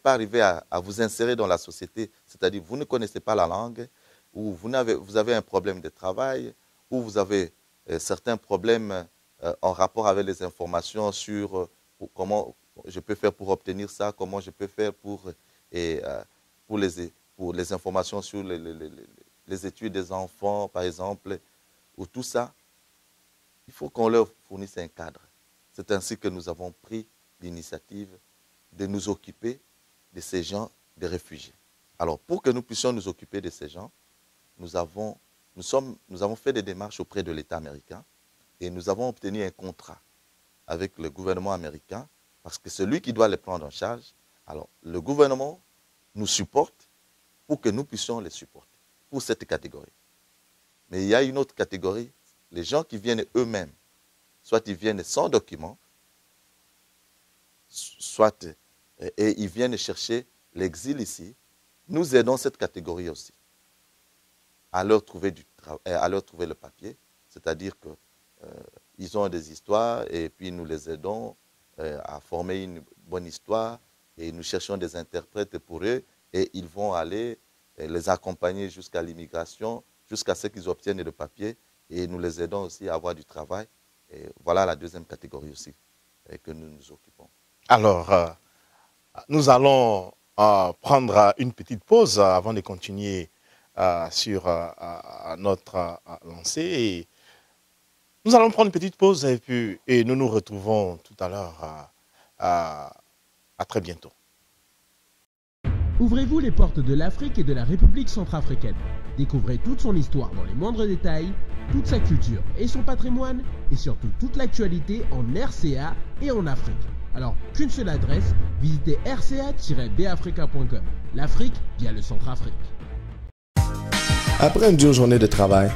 arrivé à vous insérer dans la société, c'est-à-dire vous ne connaissez pas la langue, ou vous avez un problème de travail, ou vous avez certains problèmes en rapport avec les informations sur comment je peux faire pour obtenir ça, comment je peux faire pour les informations sur les études des enfants, par exemple, ou tout ça, il faut qu'on leur fournisse un cadre. C'est ainsi que nous avons pris l'initiative de nous occuper de ces gens, des réfugiés. Alors, pour que nous puissions nous occuper de ces gens, nous avons fait des démarches auprès de l'État américain et nous avons obtenu un contrat avec le gouvernement américain parce que c'est lui qui doit les prendre en charge. Alors, le gouvernement nous supporte pour que nous puissions les supporter pour cette catégorie. Mais il y a une autre catégorie, les gens qui viennent eux-mêmes, soit ils viennent sans document, soit et ils viennent chercher l'exil ici. Nous aidons cette catégorie aussi à leur trouver le papier, c'est-à-dire qu'ils ont des histoires et puis nous les aidons à former une bonne histoire et nous cherchons des interprètes pour eux et ils vont aller les accompagner jusqu'à l'immigration, jusqu'à ce qu'ils obtiennent le papier et nous les aidons aussi à avoir du travail. Et voilà la deuxième catégorie aussi que nous nous occupons. Alors, nous allons prendre une petite pause avant de continuer sur notre lancée. Et nous allons prendre une petite pause et nous nous retrouvons tout à l'heure. À très bientôt. Ouvrez-vous les portes de l'Afrique et de la République centrafricaine. Découvrez toute son histoire dans les moindres détails, toute sa culture et son patrimoine, et surtout toute l'actualité en RCA et en Afrique. Alors, qu'une seule adresse, visitez rca-bafrica.com. L'Afrique via le Centrafrique. Après une dure journée de travail,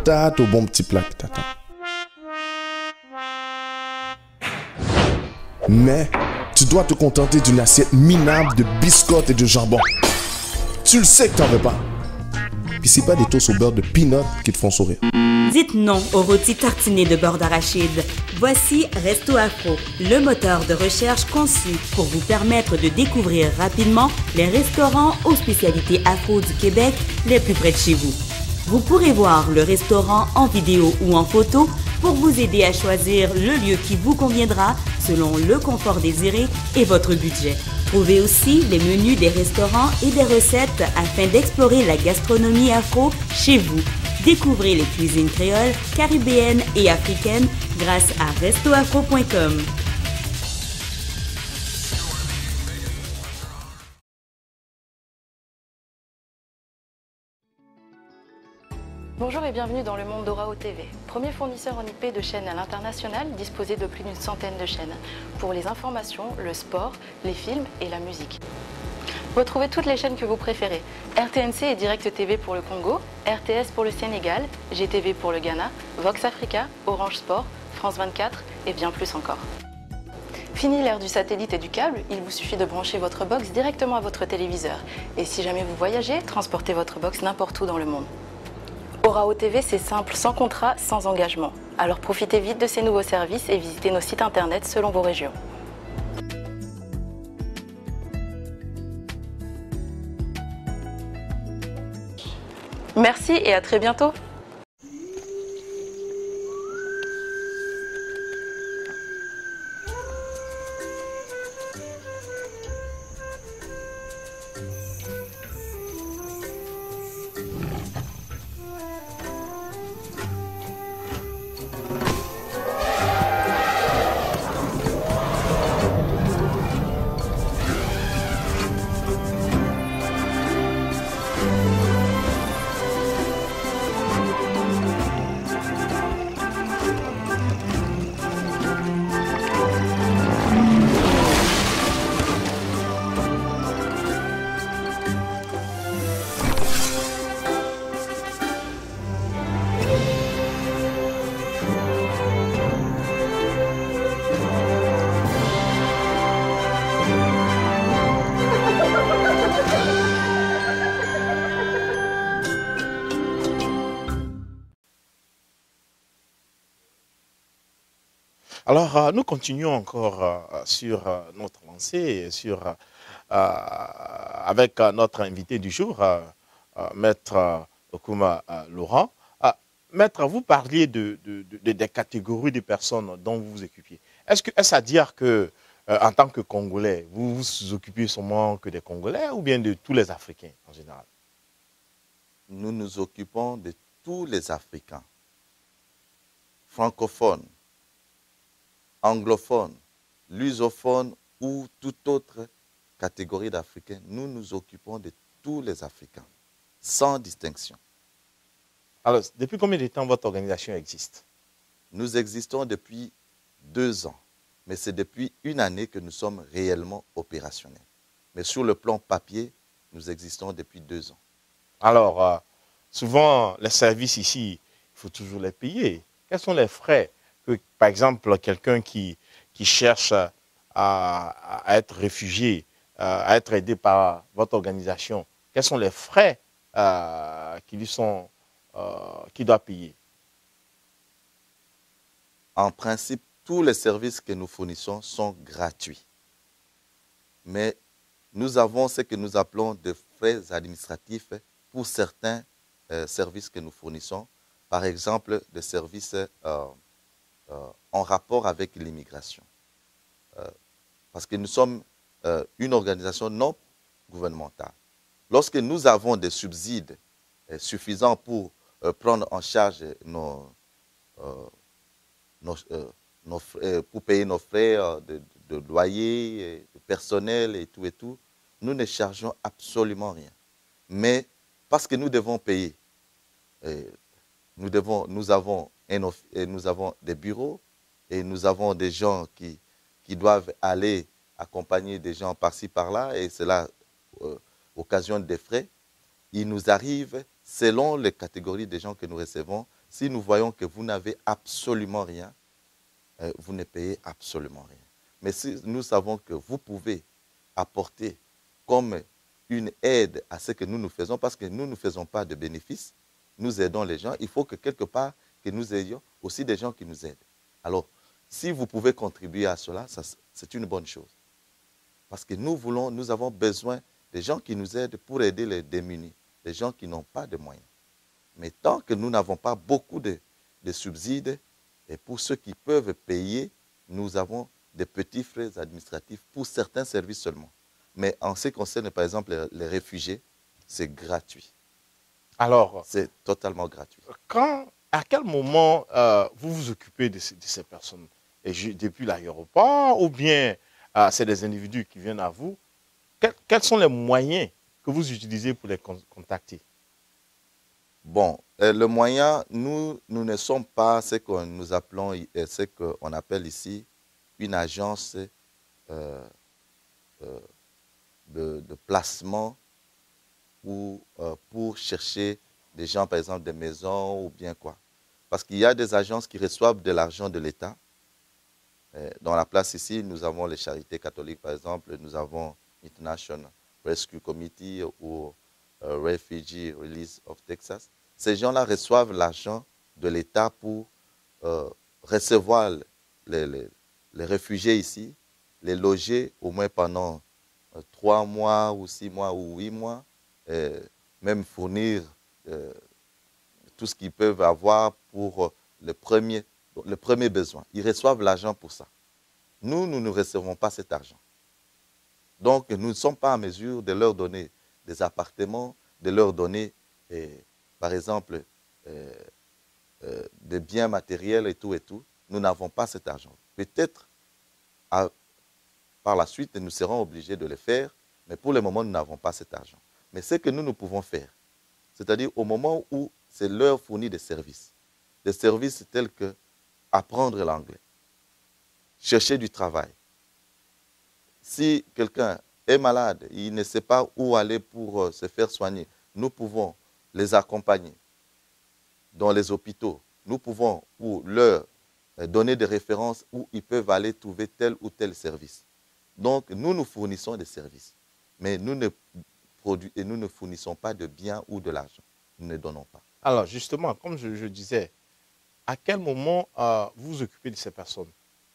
t'as ton bon petit plat qui t'attend. Mais tu dois te contenter d'une assiette minable de biscottes et de jambon. Tu le sais que t'en veux pas. Puis c'est pas des toasts au beurre de peanut qui te font sourire. Dites non aux rôtis tartinés de beurre d'arachide. Voici Resto Afro, le moteur de recherche conçu pour vous permettre de découvrir rapidement les restaurants aux spécialités afro du Québec les plus près de chez vous. Vous pourrez voir le restaurant en vidéo ou en photo pour vous aider à choisir le lieu qui vous conviendra selon le confort désiré et votre budget. Trouvez aussi les menus des restaurants et des recettes afin d'explorer la gastronomie afro chez vous. Découvrez les cuisines créoles, caribéennes et africaines grâce à restoafro.com. Bonjour et bienvenue dans le monde d'Orao TV, premier fournisseur en IP de chaînes à l'international disposé de plus d'une centaine de chaînes pour les informations, le sport, les films et la musique. Retrouvez toutes les chaînes que vous préférez, RTNC et Direct TV pour le Congo, RTS pour le Sénégal, GTV pour le Ghana, Vox Africa, Orange Sport, France 24 et bien plus encore. Fini l'ère du satellite et du câble, il vous suffit de brancher votre box directement à votre téléviseur. Et si jamais vous voyagez, transportez votre box n'importe où dans le monde. Orao TV, c'est simple, sans contrat, sans engagement. Alors profitez vite de ces nouveaux services et visitez nos sites internet selon vos régions. Merci et à très bientôt. Alors, nous continuons encore sur notre lancée, avec notre invité du jour, Maître Okuma Laurent. Maître, vous parliez des catégories de personnes dont vous vous occupiez. Est-ce à dire que, en tant que Congolais, vous vous occupez seulement que des Congolais ou bien de tous les Africains en général? Nous nous occupons de tous les Africains, francophones, anglophones, lusophones ou toute autre catégorie d'Africains. Nous nous occupons de tous les Africains, sans distinction. Alors, depuis combien de temps votre organisation existe? Nous existons depuis 2 ans, mais c'est depuis 1 année que nous sommes réellement opérationnels. Mais sur le plan papier, nous existons depuis 2 ans. Alors, souvent, les services ici, il faut toujours les payer. Quels sont les frais que, par exemple, quelqu'un qui cherche à être réfugié, à être aidé par votre organisation, quels sont les frais qu'il doit payer? En principe, tous les services que nous fournissons sont gratuits. Mais nous avons ce que nous appelons des frais administratifs pour certains services que nous fournissons. Par exemple, des services en rapport avec l'immigration. Parce que nous sommes une organisation non gouvernementale. Lorsque nous avons des subsides suffisants pour prendre en charge pour payer nos frais de loyer, de personnel et tout, nous ne chargeons absolument rien. Mais parce que nous devons payer, nous avons des bureaux et nous avons des gens qui doivent aller accompagner des gens par-ci, par-là, et cela occasionne des frais. Il nous arrive, selon les catégories des gens que nous recevons, si nous voyons que vous n'avez absolument rien, vous ne payez absolument rien. Mais si nous savons que vous pouvez apporter comme une aide à ce que nous faisons, parce que nous ne faisons pas de bénéfices, nous aidons les gens, il faut que quelque part, que nous ayons aussi des gens qui nous aident. Alors, si vous pouvez contribuer à cela, c'est une bonne chose. Parce que nous avons besoin des gens qui nous aident pour aider les démunis, les gens qui n'ont pas de moyens. Mais tant que nous n'avons pas beaucoup de subsides, et pour ceux qui peuvent payer, nous avons des petits frais administratifs pour certains services seulement. Mais en ce qui concerne, par exemple, les réfugiés, c'est gratuit. Alors, c'est totalement gratuit. À quel moment vous vous occupez de ces personnes? Depuis l'aéroport ou bien c'est des individus qui viennent à vous? Quels sont les moyens que vous utilisez pour les contacter? Bon, Le moyen, nous ne sommes pas ce que nous appelons, ce qu'on appelle ici une agence de placement ou pour chercher des gens, par exemple, des maisons ou bien quoi. Parce qu'il y a des agences qui reçoivent de l'argent de l'État. Dans la place ici, nous avons les charités catholiques, par exemple, nous avons International Rescue Committee ou Refugee Release of Texas. Ces gens-là reçoivent l'argent de l'État pour recevoir les réfugiés ici, les loger au moins pendant 3 mois ou 6 mois ou 8 mois, même fournir tout ce qu'ils peuvent avoir pour le premier besoin. Ils reçoivent l'argent pour ça. Nous ne recevons pas cet argent. Donc, nous ne sommes pas en mesure de leur donner des appartements, de leur donner, par exemple, des biens matériels et tout et tout. Nous n'avons pas cet argent. Peut-être, par la suite, nous serons obligés de le faire, mais pour le moment, nous n'avons pas cet argent. Mais ce que nous pouvons faire, c'est-à-dire au moment où c'est leur fournir des services tels que apprendre l'anglais, chercher du travail. Si quelqu'un est malade, il ne sait pas où aller pour se faire soigner, nous pouvons les accompagner dans les hôpitaux. Nous pouvons leur donner des références où ils peuvent aller trouver tel ou tel service. Donc, nous fournissons des services, mais nous ne fournissons pas de biens ou de l'argent. Nous ne donnons pas. Alors, justement, comme je disais, à quel moment vous vous occupez de ces personnes?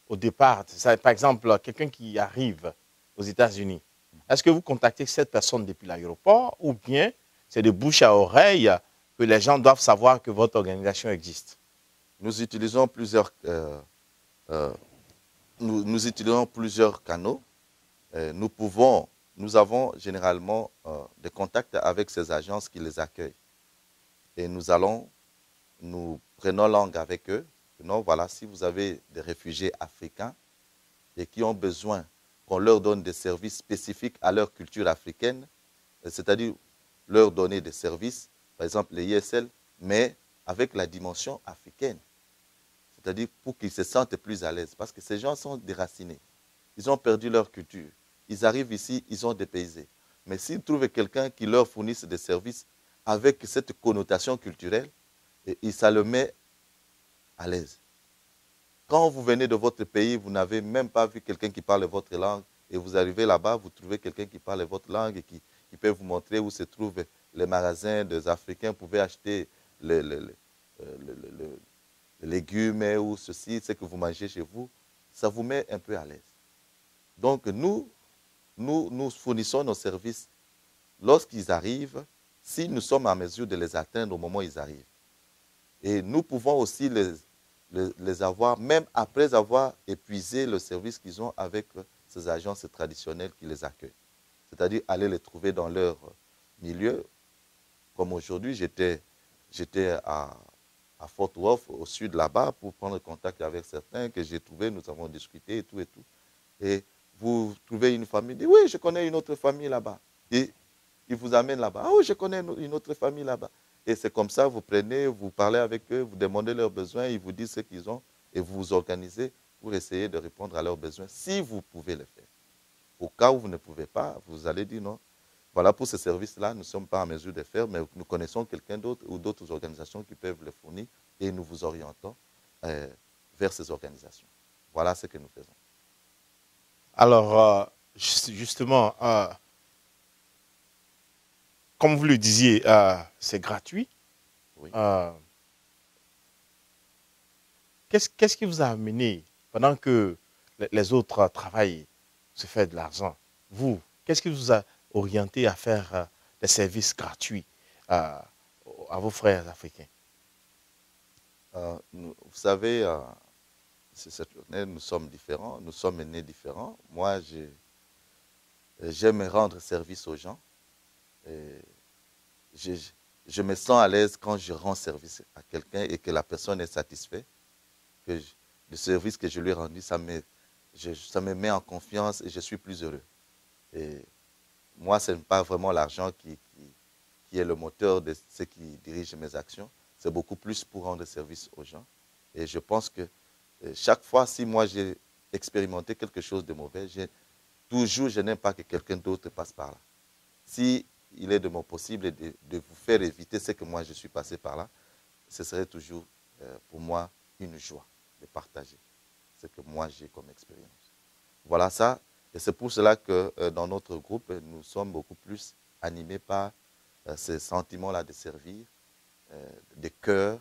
Au départ, par exemple, quelqu'un qui arrive aux États-Unis, est-ce que vous contactez cette personne depuis l'aéroport ou bien c'est de bouche à oreille que les gens doivent savoir que votre organisation existe? Nous utilisons plusieurs canaux. Nous avons généralement des contacts avec ces agences qui les accueillent. Et nous prenons langue avec eux. Non, voilà, si vous avez des réfugiés africains et qui ont besoin qu'on leur donne des services spécifiques à leur culture africaine, c'est-à-dire leur donner des services, par exemple les ISL, mais avec la dimension africaine. C'est-à-dire pour qu'ils se sentent plus à l'aise. Parce que ces gens sont déracinés. Ils ont perdu leur culture. Ils arrivent ici, ils sont dépaysés. Mais s'ils trouvent quelqu'un qui leur fournisse des services avec cette connotation culturelle, et ça le met à l'aise. Quand vous venez de votre pays, vous n'avez même pas vu quelqu'un qui parle votre langue, et vous arrivez là-bas, vous trouvez quelqu'un qui parle votre langue et qui peut vous montrer où se trouvent les magasins des Africains, vous pouvez acheter les légumes ou ceci, ce que vous mangez chez vous, ça vous met un peu à l'aise. Donc nous fournissons nos services lorsqu'ils arrivent, si nous sommes en mesure de les atteindre au moment où ils arrivent. Et nous pouvons aussi les avoir, même après avoir épuisé le service qu'ils ont avec ces agences traditionnelles qui les accueillent. C'est-à-dire aller les trouver dans leur milieu. Comme aujourd'hui, j'étais à Fort Worth, au sud là-bas, pour prendre contact avec certains que j'ai trouvés, nous avons discuté et tout et tout. Et vous trouvez une famille, dit oui, je connais une autre famille là-bas. Et ils vous amènent là-bas. Ah oui, je connais une autre famille là-bas. Et c'est comme ça, vous prenez, vous parlez avec eux, vous demandez leurs besoins, ils vous disent ce qu'ils ont et vous vous organisez pour essayer de répondre à leurs besoins si vous pouvez le faire. Au cas où vous ne pouvez pas, vous allez dire non. Voilà, pour ce service-là, nous ne sommes pas en mesure de faire, mais nous connaissons quelqu'un d'autre ou d'autres organisations qui peuvent le fournir et nous vous orientons vers ces organisations. Voilà ce que nous faisons. Alors, justement, comme vous le disiez, c'est gratuit. Oui. Qu'est-ce qui vous a amené, pendant que les autres travaillent, se faire de l'argent, vous, qu'est-ce qui vous a orienté à faire des services gratuits à vos frères africains? Vous savez, nous sommes différents, nous sommes nés différents. Moi, j'aime rendre service aux gens. Je me sens à l'aise quand je rends service à quelqu'un et que la personne est satisfaite. Que le service que je lui ai rendu, ça me met en confiance et je suis plus heureux. Et moi, ce n'est pas vraiment l'argent qui est le moteur de ce qui dirige mes actions. c'est beaucoup plus pour rendre service aux gens. Et je pense que chaque fois, si moi j'ai expérimenté quelque chose de mauvais, je n'aime pas que quelqu'un d'autre passe par là. Si il est de mon possible de vous faire éviter ce que moi je suis passé par là, ce serait toujours pour moi une joie de partager ce que moi j'ai comme expérience. Voilà ça, et c'est pour cela que dans notre groupe, nous sommes beaucoup plus animés par ce sentiment-là de servir, de cœur,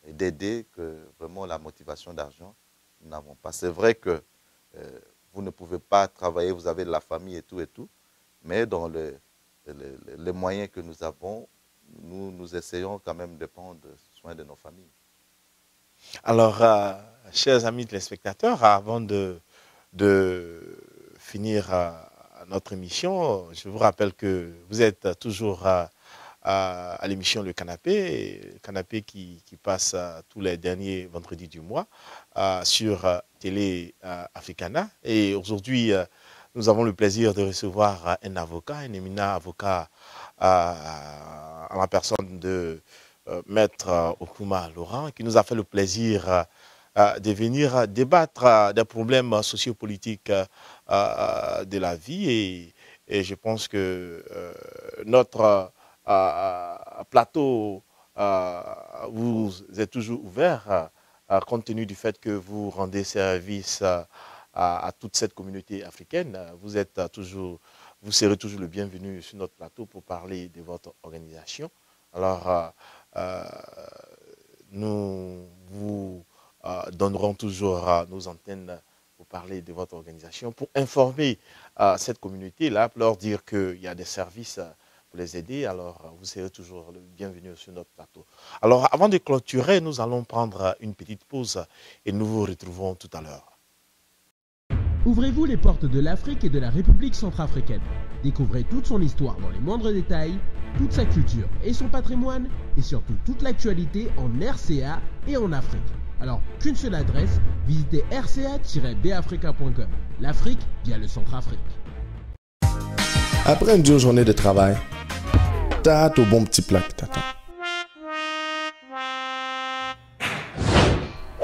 et d'aider, que vraiment la motivation d'argent, nous n'avons pas. C'est vrai que vous ne pouvez pas travailler, vous avez de la famille et tout, mais dans les moyens que nous avons, nous essayons quand même de prendre soin de nos familles. Alors, chers amis téléspectateurs, avant de finir notre émission, je vous rappelle que vous êtes toujours à l'émission Le Canapé qui passe tous les derniers vendredis du mois sur Télé Africana. Et aujourd'hui, nous avons le plaisir de recevoir un avocat, un éminent avocat en la personne de Maître Okuma Laurent, qui nous a fait le plaisir de venir débattre des problèmes sociopolitiques de la vie. Et je pense que notre plateau vous êtes toujours ouvert compte tenu du fait que vous rendez service à toute cette communauté africaine. Vous serez toujours le bienvenu sur notre plateau pour parler de votre organisation. Alors, nous vous donnerons toujours nos antennes pour parler de votre organisation, pour informer cette communauté-là, pour leur dire qu'il y a des services pour les aider. Alors, vous serez toujours le bienvenu sur notre plateau. Alors, avant de clôturer, nous allons prendre une petite pause et nous vous retrouvons tout à l'heure. Ouvrez-vous les portes de l'Afrique et de la République centrafricaine. Découvrez toute son histoire dans les moindres détails, toute sa culture et son patrimoine, et surtout toute l'actualité en RCA et en Afrique. Alors, qu'une seule adresse, visitez rca-bafrica.com. L'Afrique via le Centrafrique. Après une dure journée de travail, t'as ton bon petit plat qui t'attend.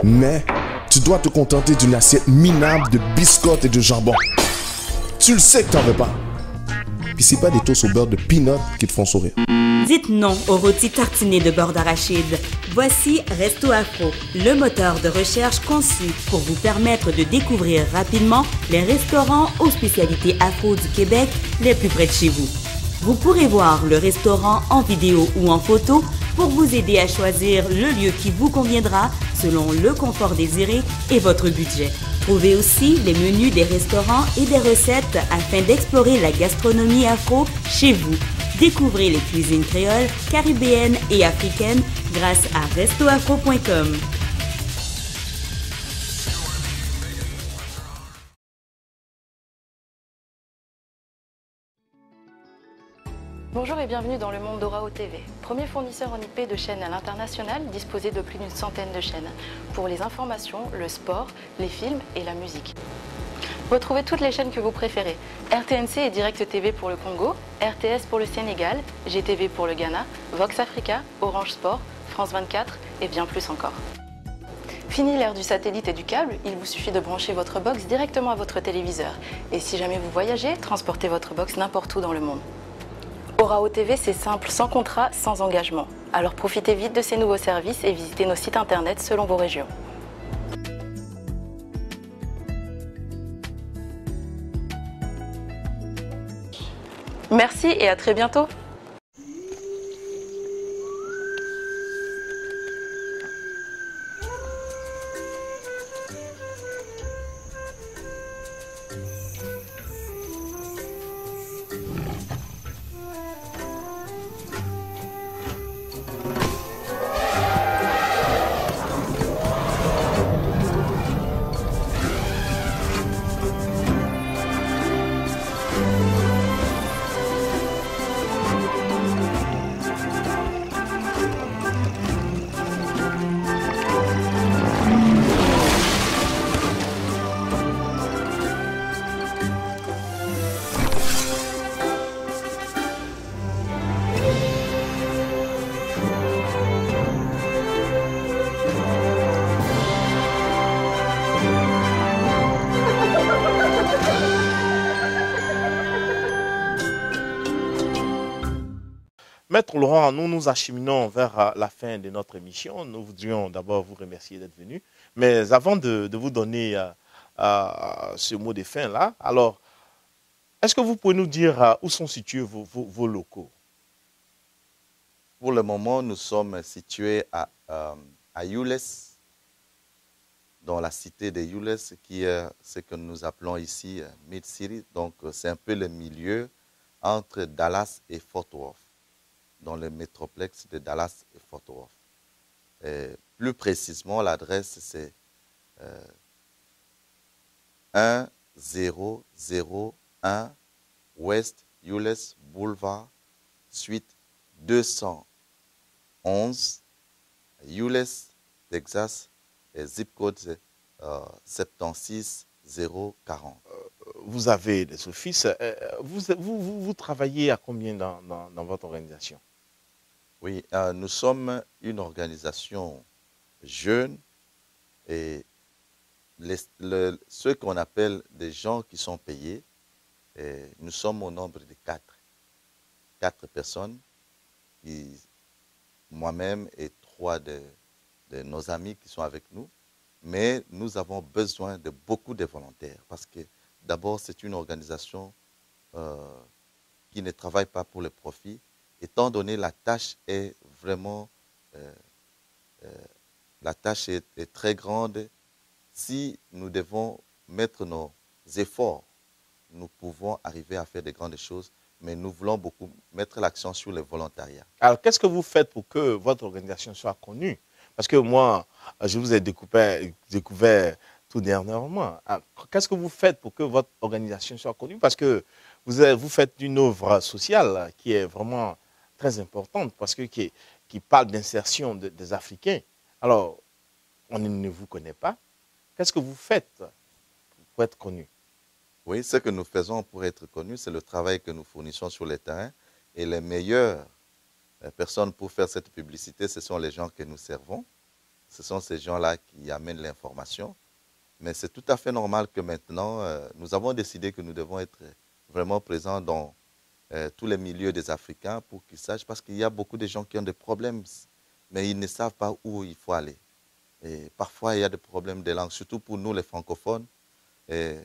Mais tu dois te contenter d'une assiette minable de biscottes et de jambon. Tu le sais que t'en veux pas. Puis c'est pas des toasts au beurre de peanut qui te font sourire. Dites non aux rôtis tartinés de beurre d'arachide. Voici Resto Afro, le moteur de recherche conçu pour vous permettre de découvrir rapidement les restaurants aux spécialités afro du Québec les plus près de chez vous. Vous pourrez voir le restaurant en vidéo ou en photo pour vous aider à choisir le lieu qui vous conviendra selon le confort désiré et votre budget. Trouvez aussi les menus des restaurants et des recettes afin d'explorer la gastronomie afro chez vous. Découvrez les cuisines créoles, caribéennes et africaines grâce à restoafro.com. Bonjour et bienvenue dans le monde d'Orao TV, premier fournisseur en IP de chaînes à l'international disposé de plus d'une centaine de chaînes pour les informations, le sport, les films et la musique. Retrouvez toutes les chaînes que vous préférez, RTNC et Direct TV pour le Congo, RTS pour le Sénégal, GTV pour le Ghana, Vox Africa, Orange Sport, France 24 et bien plus encore. Fini l'ère du satellite et du câble, il vous suffit de brancher votre box directement à votre téléviseur. Et si jamais vous voyagez, transportez votre box n'importe où dans le monde. Orao TV, c'est simple, sans contrat, sans engagement. Alors profitez vite de ces nouveaux services et visitez nos sites internet selon vos régions. Merci et à très bientôt. Maître Laurent, nous nous acheminons vers la fin de notre émission. Nous voudrions d'abord vous remercier d'être venu. Mais avant de vous donner ce mot de fin-là, alors, est-ce que vous pouvez nous dire où sont situés vos locaux? Pour le moment, nous sommes situés à Youles, dans la cité de Youles, qui est ce que nous appelons ici Mid-City. Donc, c'est un peu le milieu entre Dallas et Fort Worth, dans le métroplexe de Dallas et Fort Worth. Et plus précisément, l'adresse, c'est 1001 West Youles Boulevard, suite 211, Youles, Texas, et zip code 76040. Vous avez des offices. Vous travaillez à combien dans votre organisation? Oui, nous sommes une organisation jeune et ceux qu'on appelle des gens qui sont payés, nous sommes au nombre de 4 personnes, moi-même et 3 de nos amis qui sont avec nous. Mais nous avons besoin de beaucoup de volontaires parce que d'abord, c'est une organisation qui ne travaille pas pour le profit, étant donné la tâche est vraiment, la tâche est très grande. Si nous devons mettre nos efforts, nous pouvons arriver à faire de grandes choses, mais nous voulons beaucoup mettre l'accent sur le volontariat. Alors, qu'est-ce que vous faites pour que votre organisation soit connue? Parce que moi, je vous ai découvert tout dernièrement. Qu'est-ce que vous faites pour que votre organisation soit connue? Parce que vous faites une œuvre sociale qui est vraiment très importante, parce que qui parle d'insertion des Africains. Alors, on ne vous connaît pas. Qu'est-ce que vous faites pour être connu? Oui, ce que nous faisons pour être connus, c'est le travail que nous fournissons sur le terrain. Et les meilleures personnes pour faire cette publicité, ce sont les gens que nous servons. Ce sont ces gens-là qui amènent l'information. Mais c'est tout à fait normal que maintenant, nous avons décidé que nous devons être vraiment présents dans tous les milieux des Africains pour qu'ils sachent, parce qu'il y a beaucoup de gens qui ont des problèmes, mais ils ne savent pas où il faut aller. Et parfois, il y a des problèmes de langue, surtout pour nous, les francophones. Et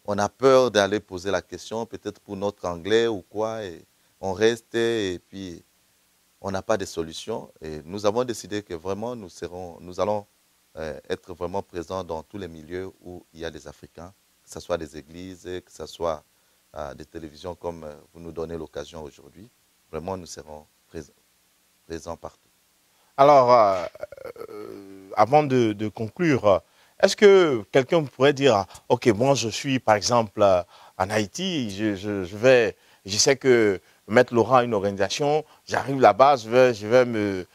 on a peur d'aller poser la question, peut-être pour notre anglais ou quoi, et on reste et puis on n'a pas de solution. Et nous avons décidé que vraiment nous allons être vraiment présents dans tous les milieux où il y a des Africains, que ce soit des églises, que ce soit des télévisions comme vous nous donnez l'occasion aujourd'hui. Vraiment, nous serons présents partout. Alors, avant de conclure, est-ce que quelqu'un pourrait dire, OK, moi je suis par exemple en Haïti, je sais que Maître Laurent a une organisation, j'arrive là-bas, je vais me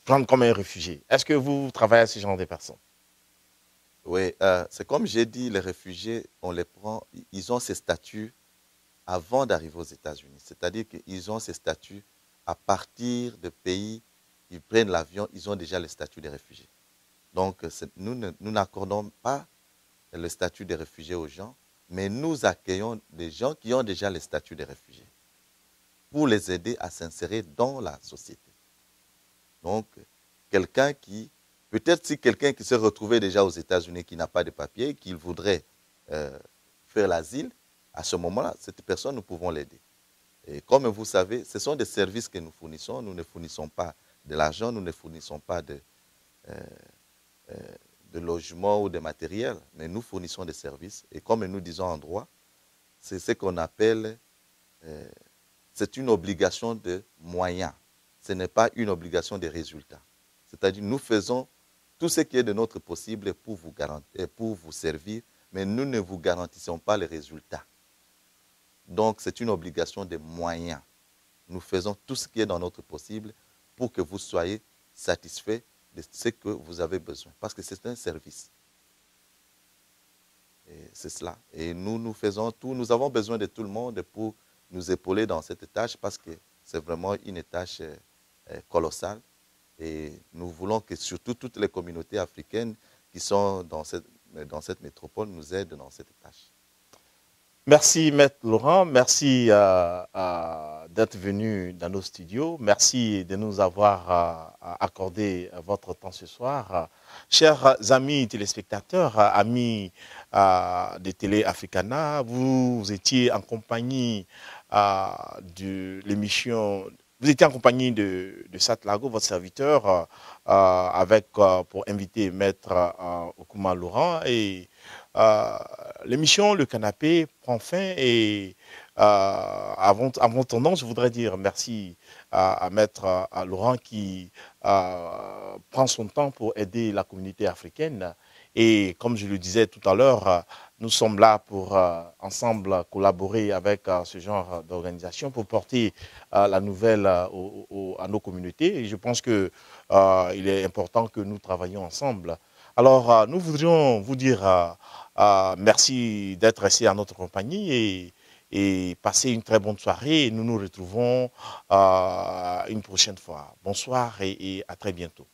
prendre comme un réfugié. Est-ce que vous travaillez à ce genre de personnes? Oui, c'est comme j'ai dit, les réfugiés, on les prend, ils ont ces statuts avant d'arriver aux États-Unis. C'est-à-dire qu'ils ont ces statuts à partir de pays, ils prennent l'avion, ils ont déjà le statut de réfugiés. Donc, nous n'accordons pas le statut de réfugié aux gens, mais nous accueillons des gens qui ont déjà le statut de réfugiés pour les aider à s'insérer dans la société. Donc, quelqu'un qui, peut-être si quelqu'un qui s'est retrouvé déjà aux États-Unis, qui n'a pas de papier, qu'il voudrait faire l'asile, à ce moment-là, cette personne, nous pouvons l'aider. Et comme vous savez, ce sont des services que nous fournissons. Nous ne fournissons pas de l'argent, nous ne fournissons pas de logement ou de matériel, mais nous fournissons des services. Et comme nous disons en droit, c'est ce qu'on appelle, c'est une obligation de moyens. Ce n'est pas une obligation de résultats. C'est-à-dire, nous faisons tout ce qui est de notre possible pour vous servir, mais nous ne vous garantissons pas les résultats. Donc, c'est une obligation de moyens. Nous faisons tout ce qui est dans notre possible pour que vous soyez satisfaits de ce que vous avez besoin. Parce que c'est un service. Et c'est cela. Et nous faisons tout. Nous avons besoin de tout le monde pour nous épauler dans cette tâche parce que c'est vraiment une tâche colossale. Et nous voulons que surtout toutes les communautés africaines qui sont dans cette métropole nous aident dans cette tâche. Merci, Maître Laurent. Merci d'être venu dans nos studios. Merci de nous avoir accordé votre temps ce soir. Chers amis téléspectateurs, amis de Télé Africana, vous étiez en compagnie de l'émission. Vous étiez en compagnie de Satlago, votre serviteur, avec pour inviter Maître Okuma Laurent. Et l'émission Le Canapé prend fin et avant ton nom, je voudrais dire merci à Maître Laurent qui prend son temps pour aider la communauté africaine. Et comme je le disais tout à l'heure, nous sommes là pour ensemble collaborer avec ce genre d'organisation pour porter la nouvelle à nos communautés. Et je pense qu'il est important que nous travaillions ensemble. Alors, nous voudrions vous dire merci d'être resté à notre compagnie et passer une très bonne soirée. Et nous nous retrouvons une prochaine fois. Bonsoir et à très bientôt.